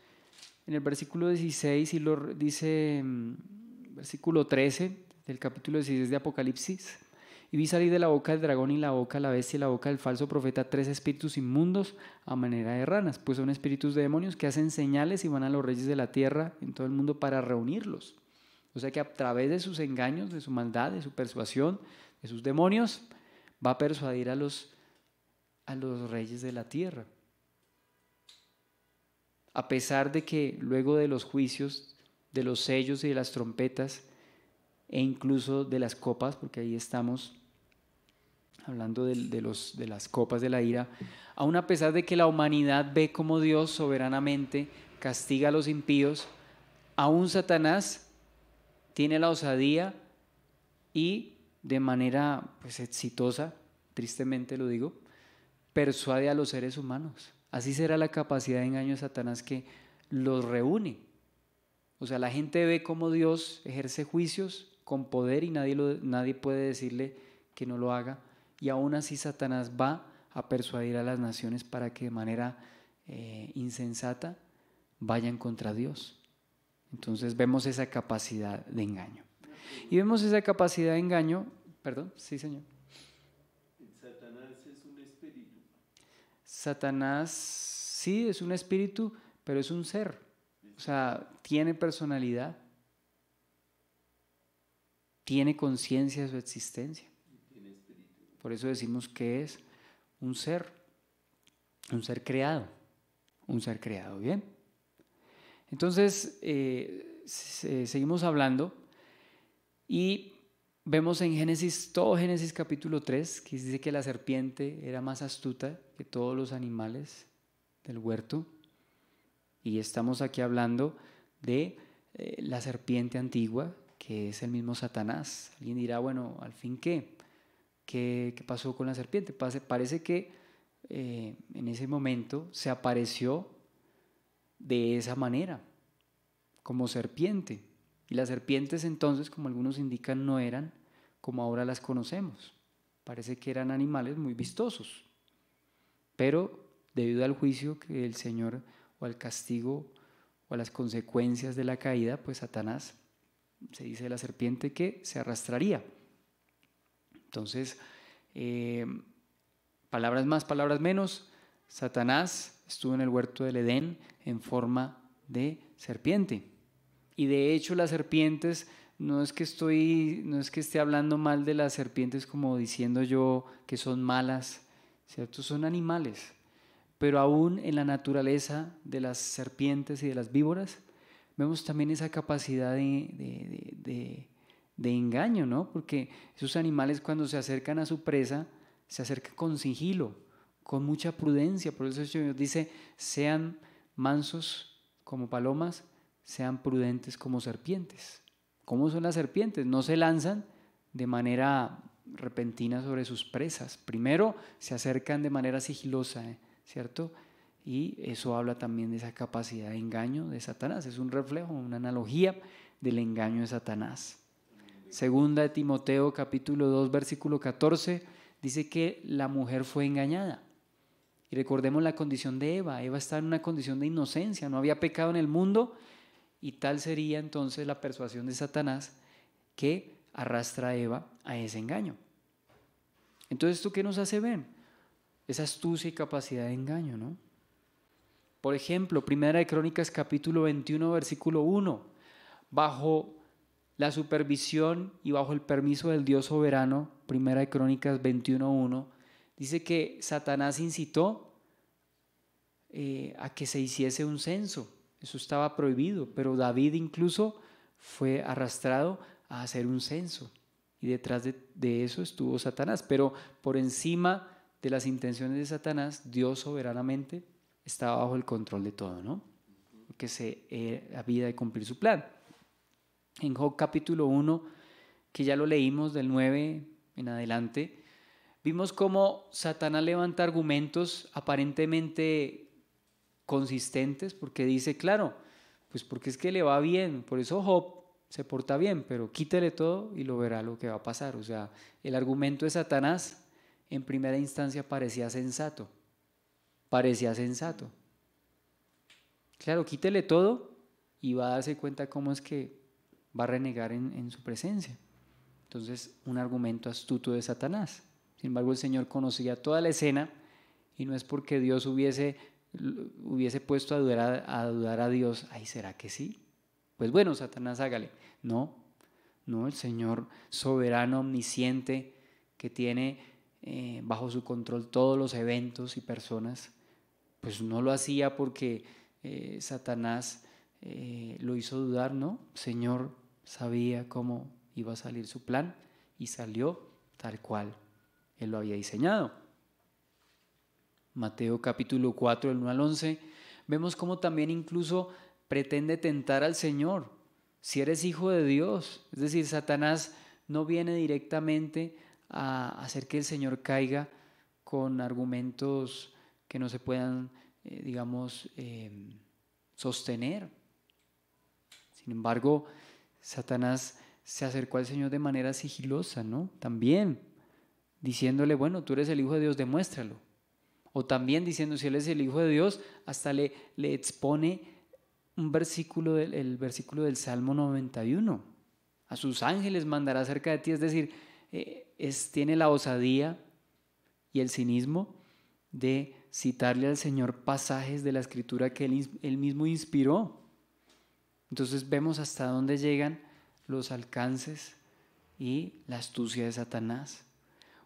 en el versículo 16, y lo dice versículo 13, del capítulo 16 de Apocalipsis. Y vi salir de la boca del dragón y la boca de la bestia y la boca del falso profeta 3 espíritus inmundos a manera de ranas, pues son espíritus de demonios que hacen señales y van a los reyes de la tierra en todo el mundo para reunirlos. O sea que a través de sus engaños, de su maldad, de su persuasión, de sus demonios, va a persuadir a los reyes de la tierra. A pesar de que luego de los juicios, de los sellos y de las trompetas, e incluso de las copas, porque ahí estamos hablando de las copas de la ira, aún a pesar de que la humanidad ve cómo Dios soberanamente castiga a los impíos, aún Satanás tiene la osadía y de manera pues exitosa, tristemente lo digo, persuade a los seres humanos. Así será la capacidad de engaño de Satanás, que los reúne. O sea, la gente ve cómo Dios ejerce juicios con poder y nadie puede decirle que no lo haga. Y aún así Satanás va a persuadir a las naciones para que de manera insensata vayan contra Dios. Entonces vemos esa capacidad de engaño. Y vemos esa capacidad de engaño, perdón, sí señor. Satanás es un espíritu. Satanás sí es un espíritu, pero es un ser. O sea, tiene personalidad, tiene conciencia de su existencia. Por eso decimos que es un ser creado, ¿bien? Entonces, seguimos hablando y vemos en Génesis, todo Génesis capítulo 3, que dice que la serpiente era más astuta que todos los animales del huerto. Y estamos aquí hablando de la serpiente antigua, que es el mismo Satanás. Alguien dirá, bueno, ¿al fin qué? ¿Qué pasó con la serpiente? Parece que en ese momento se apareció de esa manera, como serpiente. Y las serpientes entonces, como algunos indican, no eran como ahora las conocemos. Parece que eran animales muy vistosos. Pero debido al juicio que el Señor, o al castigo, o a las consecuencias de la caída, pues Satanás, se dice de la serpiente que se arrastraría. Entonces, palabras más, palabras menos, Satanás estuvo en el huerto del Edén en forma de serpiente. Y de hecho las serpientes, no es que esté hablando mal de las serpientes como diciendo yo que son malas, ¿cierto? Son animales. Pero aún en la naturaleza de las serpientes y de las víboras, vemos también esa capacidad de engaño, ¿no? Porque esos animales, cuando se acercan a su presa, se acercan con sigilo, con mucha prudencia. Por eso el Señor dice, sean mansos como palomas, sean prudentes como serpientes. ¿Cómo son las serpientes? No se lanzan de manera repentina sobre sus presas. Primero se acercan de manera sigilosa, ¿cierto? Y eso habla también de esa capacidad de engaño de Satanás. Es un reflejo, una analogía del engaño de Satanás. Segunda de Timoteo capítulo 2 versículo 14 dice que la mujer fue engañada. Y recordemos la condición de Eva. Eva estaba en una condición de inocencia, no había pecado en el mundo, y tal sería entonces la persuasión de Satanás que arrastra a Eva a ese engaño. Entonces, ¿esto qué nos hace ver? Esa astucia y capacidad de engaño, ¿no? Por ejemplo, Primera de Crónicas capítulo 21 versículo 1, bajo la supervisión y bajo el permiso del Dios soberano, Primera de Crónicas 21:1, dice que Satanás incitó a que se hiciese un censo. Eso estaba prohibido, pero David incluso fue arrastrado a hacer un censo. Y detrás de eso estuvo Satanás. Pero por encima de las intenciones de Satanás, Dios soberanamente estaba bajo el control de todo, ¿no? Porque había de cumplir su plan. En Job capítulo 1, que ya lo leímos del 9 en adelante, vimos cómo Satanás levanta argumentos aparentemente consistentes, porque dice, claro, pues porque es que le va bien, por eso Job se porta bien, pero quítele todo y lo verá lo que va a pasar. O sea, el argumento de Satanás en primera instancia parecía sensato. Claro, quítele todo y va a darse cuenta cómo es que va a renegar en su presencia. Entonces, un argumento astuto de Satanás. Sin embargo, el Señor conocía toda la escena y no es porque Dios hubiese puesto a dudar a Dios. Ay, ¿será que sí? Pues bueno, Satanás, hágale. No, no, el Señor soberano, omnisciente, que tiene bajo su control todos los eventos y personas, pues no lo hacía porque Satanás lo hizo dudar, ¿no? El Señor sabía cómo iba a salir su plan y salió tal cual Él lo había diseñado. Mateo capítulo 4, del 1 al 11, vemos cómo también incluso pretende tentar al Señor. Si eres hijo de Dios, es decir, Satanás no viene directamente a hacer que el Señor caiga con argumentos que no se puedan, sostener. Sin embargo, Satanás se acercó al Señor de manera sigilosa, ¿no? También diciéndole, bueno, tú eres el Hijo de Dios, demuéstralo. O también diciendo, si Él es el Hijo de Dios, hasta le expone un versículo, el versículo del Salmo 91. A sus ángeles mandará cerca de ti, es decir, tiene la osadía y el cinismo de citarle al Señor pasajes de la Escritura que él mismo inspiró. Entonces vemos hasta dónde llegan los alcances y la astucia de Satanás.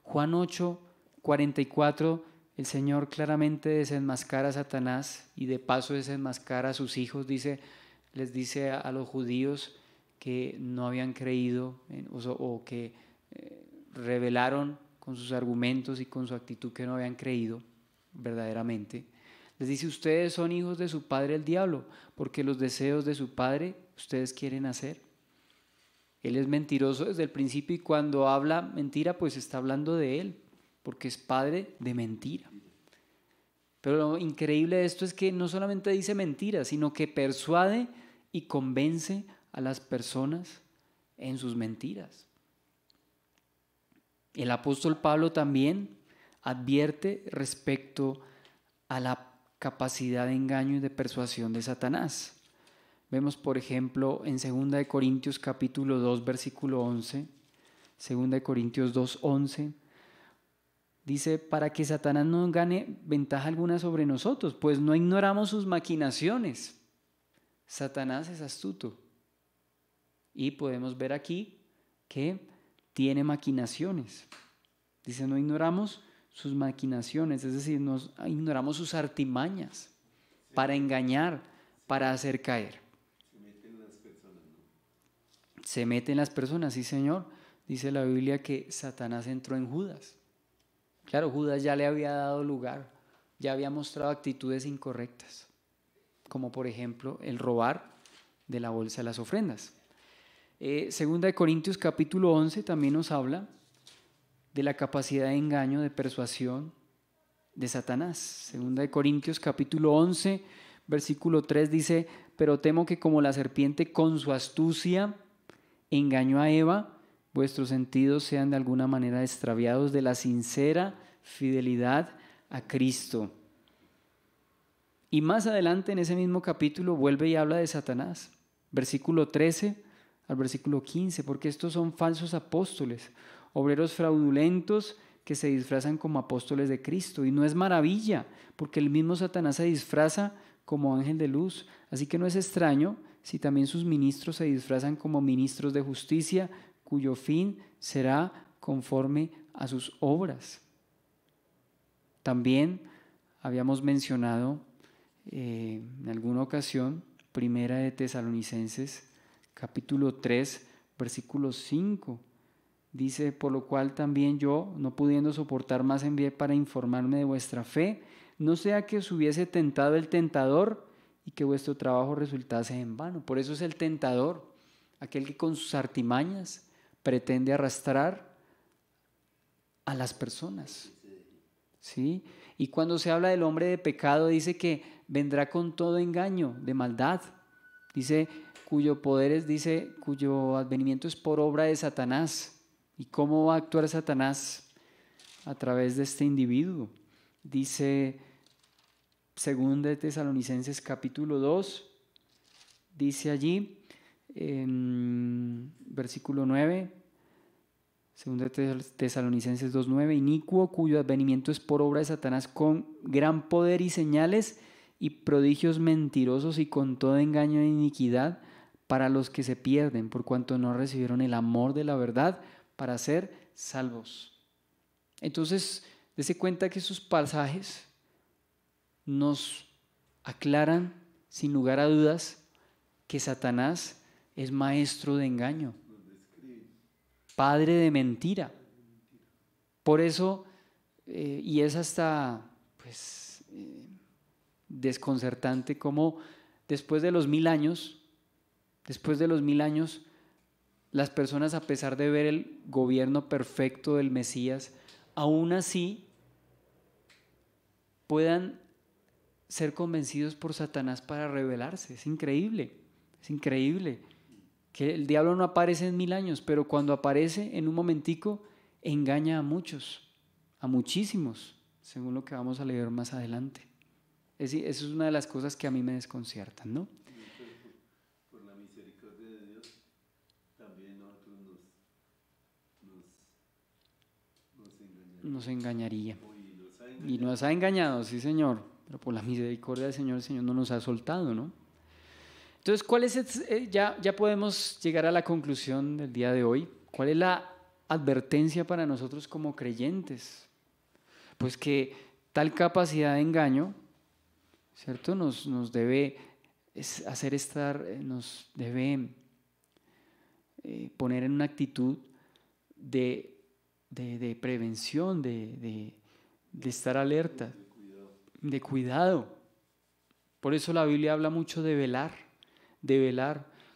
Juan 8, 44, el Señor claramente desenmascara a Satanás y de paso desenmascara a sus hijos. Les dice a los judíos que no habían creído o que revelaron con sus argumentos y con su actitud que no habían creído verdaderamente. Les dice, ustedes son hijos de su padre el diablo, porque los deseos de su padre ustedes quieren hacer. Él es mentiroso desde el principio y cuando habla mentira, pues está hablando de él, porque es padre de mentira. Pero lo increíble de esto es que no solamente dice mentiras, sino que persuade y convence a las personas en sus mentiras. El apóstol Pablo también advierte respecto a la capacidad de engaño y de persuasión de Satanás. Vemos, por ejemplo, en 2 Corintios capítulo 2, versículo 11, 2 Corintios 2, 11, dice, para que Satanás no gane ventaja alguna sobre nosotros, pues no ignoramos sus maquinaciones. Satanás es astuto. Y podemos ver aquí que tiene maquinaciones. Dice, no ignoramos sus maquinaciones, es decir, no ignoramos sus artimañas para engañar, para hacer caer. Se mete en las personas, ¿no? Se mete en las personas, sí, Señor. Dice la Biblia que Satanás entró en Judas. Claro, Judas ya le había dado lugar, ya había mostrado actitudes incorrectas, como por ejemplo el robar de la bolsa de las ofrendas. Segunda de Corintios capítulo 11 también nos habla de la capacidad de engaño, de persuasión de Satanás. Segunda de Corintios capítulo 11, versículo 3 dice, pero temo que como la serpiente con su astucia engañó a Eva, vuestros sentidos sean de alguna manera extraviados de la sincera fidelidad a Cristo. Y más adelante en ese mismo capítulo vuelve y habla de Satanás. Versículo 13 al versículo 15, porque estos son falsos apóstoles, obreros fraudulentos que se disfrazan como apóstoles de Cristo. Y no es maravilla, porque el mismo Satanás se disfraza como ángel de luz. Así que no es extraño si también sus ministros se disfrazan como ministros de justicia, cuyo fin será conforme a sus obras. También habíamos mencionado en alguna ocasión, Primera de Tesalonicenses, capítulo 3, versículo 5. Dice, por lo cual también yo, no pudiendo soportar más, envié para informarme de vuestra fe, no sea que os hubiese tentado el tentador y que vuestro trabajo resultase en vano. Por eso es el tentador, aquel que con sus artimañas pretende arrastrar a las personas. ¿Sí? Y cuando se habla del hombre de pecado, dice que vendrá con todo engaño de maldad. Dice, cuyo advenimiento es por obra de Satanás. ¿Y cómo va a actuar Satanás? A través de este individuo. Dice 2 de Tesalonicenses capítulo 2, dice allí, en versículo 9, Segunda Tesalonicenses 2:9, inicuo cuyo advenimiento es por obra de Satanás con gran poder y señales y prodigios mentirosos y con todo engaño e iniquidad para los que se pierden, por cuanto no recibieron el amor de la verdad para ser salvos. Entonces, dése cuenta que esos pasajes nos aclaran sin lugar a dudas que Satanás es maestro de engaño, padre de mentira. Por eso, y es hasta desconcertante como después de los 1000 años, las personas, a pesar de ver el gobierno perfecto del Mesías, aún así puedan ser convencidos por Satanás para rebelarse. Es increíble que el diablo no aparece en 1000 años, pero cuando aparece en un momentico engaña a muchos, a muchísimos, según lo que vamos a leer más adelante. Eso es una de las cosas que a mí me desconciertan, ¿no? Por la misericordia de Dios, también nosotros nos engañaría. Y nos ha engañado, sí, Señor, pero por la misericordia del Señor, el Señor no nos ha soltado, ¿no? Entonces, ¿cuál es ya podemos llegar a la conclusión del día de hoy? ¿Cuál es la advertencia para nosotros como creyentes? Pues que tal capacidad de engaño, ¿cierto? Nos debe hacer nos debe poner en una actitud de prevención, de estar alerta, de cuidado. Por eso la Biblia habla mucho de velar,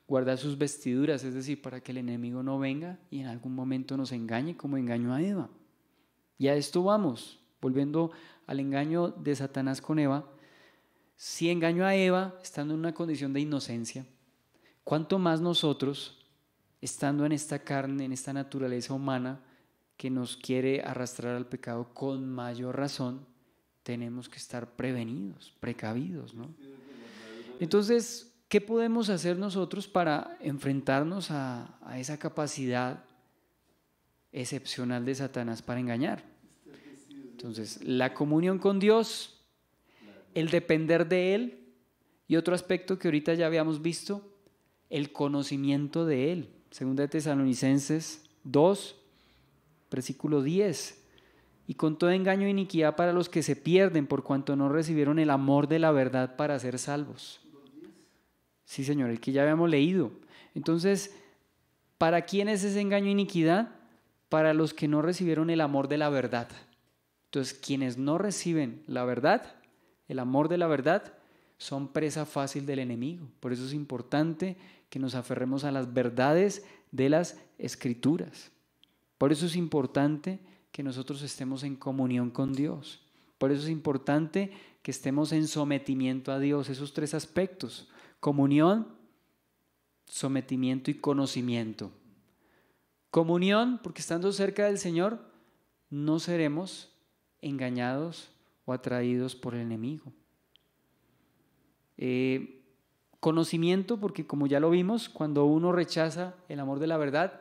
guardar sus vestiduras, es decir, para que el enemigo no venga y en algún momento nos engañe como engañó a Eva. Y a esto vamos, volviendo al engaño de Satanás con Eva. Si engañó a Eva estando en una condición de inocencia, ¿cuánto más nosotros, estando en esta carne, en esta naturaleza humana que nos quiere arrastrar al pecado, con mayor razón tenemos que estar prevenidos, precavidos, ¿no? Entonces, ¿qué podemos hacer nosotros para enfrentarnos a esa capacidad excepcional de Satanás para engañar? Entonces, la comunión con Dios, el depender de Él, y otro aspecto que ahorita ya habíamos visto, el conocimiento de Él. Segunda de Tesalonicenses 2, versículo 10. Y con todo engaño e iniquidad para los que se pierden, por cuanto no recibieron el amor de la verdad para ser salvos. Sí, Señor, el que ya habíamos leído. Entonces, ¿para quién es ese engaño e iniquidad? Para los que no recibieron el amor de la verdad. Entonces, quienes no reciben la verdad, el amor de la verdad, son presa fácil del enemigo. Por eso es importante que nos aferremos a las verdades de las Escrituras. Por eso es importante que nosotros estemos en comunión con Dios. Por eso es importante que estemos en sometimiento a Dios. Esos 3 aspectos: comunión, sometimiento y conocimiento. Comunión, porque estando cerca del Señor no seremos engañados o atraídos por el enemigo. Conocimiento, porque como ya lo vimos, cuando uno rechaza el amor de la verdad,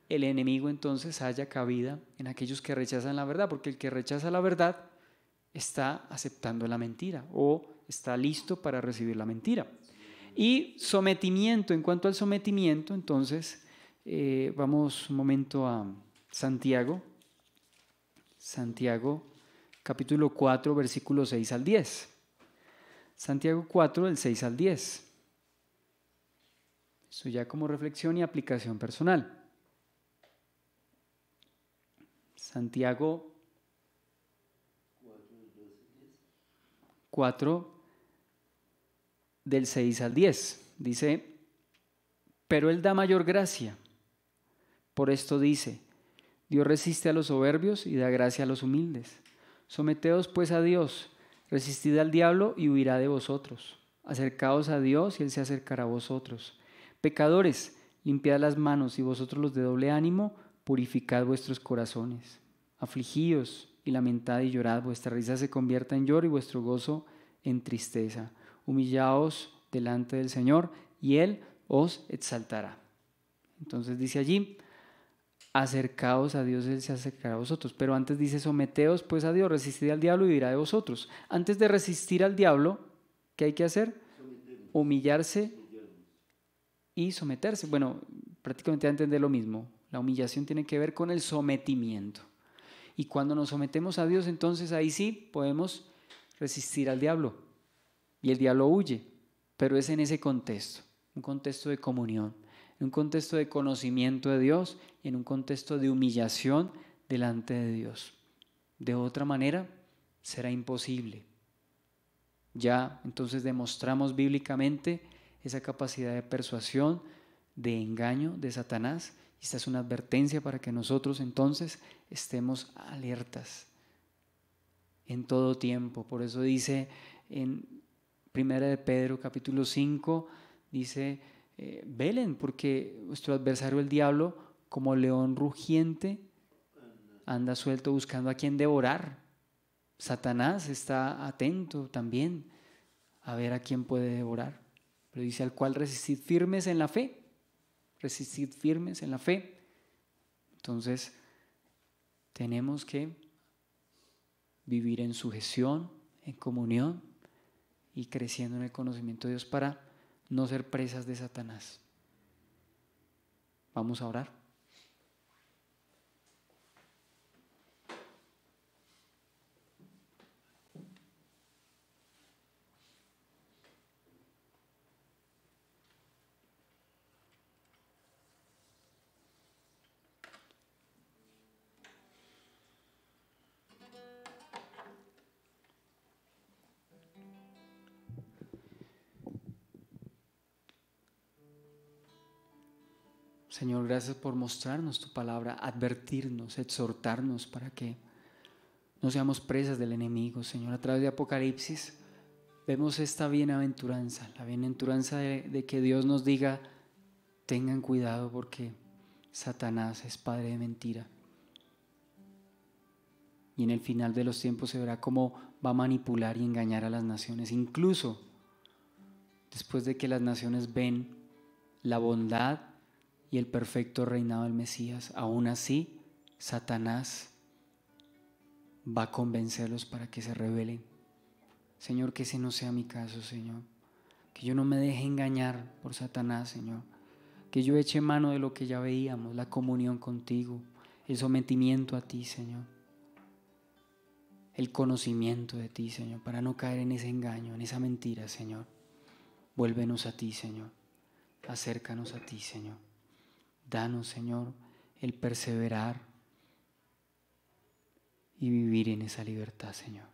el enemigo entonces halla cabida en aquellos que rechazan la verdad, porque el que rechaza la verdad está aceptando la mentira o está listo para recibir la mentira. Y sometimiento, en cuanto al sometimiento, entonces vamos un momento a Santiago capítulo 4, versículos 6 al 10. Santiago 4, del 6 al 10. Eso ya como reflexión y aplicación personal. Santiago 4, del 6 al 10. Dice: pero Él da mayor gracia. Por esto dice: Dios resiste a los soberbios y da gracia a los humildes. Someteos pues a Dios, resistid al diablo y huirá de vosotros. Acercaos a Dios y Él se acercará a vosotros. Pecadores, limpiad las manos, y vosotros los de doble ánimo, purificad vuestros corazones. Afligíos y lamentad y llorad, vuestra risa se convierta en lloro y vuestro gozo en tristeza. Humillaos delante del Señor y Él os exaltará. Entonces dice allí: acercaos a Dios, Él se acercará a vosotros. Pero antes dice, someteos pues a Dios, resistid al diablo y vivirá de vosotros. Antes de resistir al diablo, ¿qué hay que hacer? Humillarse y someterse. Bueno, prácticamente a entender lo mismo. La humillación tiene que ver con el sometimiento. Y cuando nos sometemos a Dios, entonces ahí sí podemos resistir al diablo. Y el diablo huye. Pero es en ese contexto, un contexto de comunión, en un contexto de conocimiento de Dios y en un contexto de humillación delante de Dios. De otra manera, será imposible. Ya entonces demostramos bíblicamente esa capacidad de persuasión, de engaño de Satanás. Esta es una advertencia para que nosotros entonces estemos alertas en todo tiempo. Por eso dice en 1 de Pedro capítulo 5, dice, velen porque vuestro adversario el diablo, como león rugiente, anda suelto buscando a quien devorar. Satanás está atento también a ver a quién puede devorar. Pero dice, al cual resistid firmes en la fe. Resistid firmes en la fe. Entonces, tenemos que vivir en sujeción, en comunión y creciendo en el conocimiento de Dios para no ser presas de Satanás. Vamos a orar. Señor, gracias por mostrarnos tu palabra, advertirnos, exhortarnos para que no seamos presas del enemigo. Señor, a través de Apocalipsis vemos esta bienaventuranza, la bienaventuranza de que Dios nos diga, tengan cuidado porque Satanás es padre de mentira. Y en el final de los tiempos se verá cómo va a manipular y engañar a las naciones, incluso después de que las naciones ven la bondad y el perfecto reinado del Mesías. Aún así, Satanás va a convencerlos para que se rebelen. Señor, que ese no sea mi caso, Señor. Que yo no me deje engañar por Satanás, Señor. Que yo eche mano de lo que ya veíamos, la comunión contigo, el sometimiento a ti, Señor. El conocimiento de ti, Señor, para no caer en ese engaño, en esa mentira, Señor. Vuélvenos a ti, Señor. Acércanos a ti, Señor. Danos, Señor, el perseverar y vivir en esa libertad, Señor.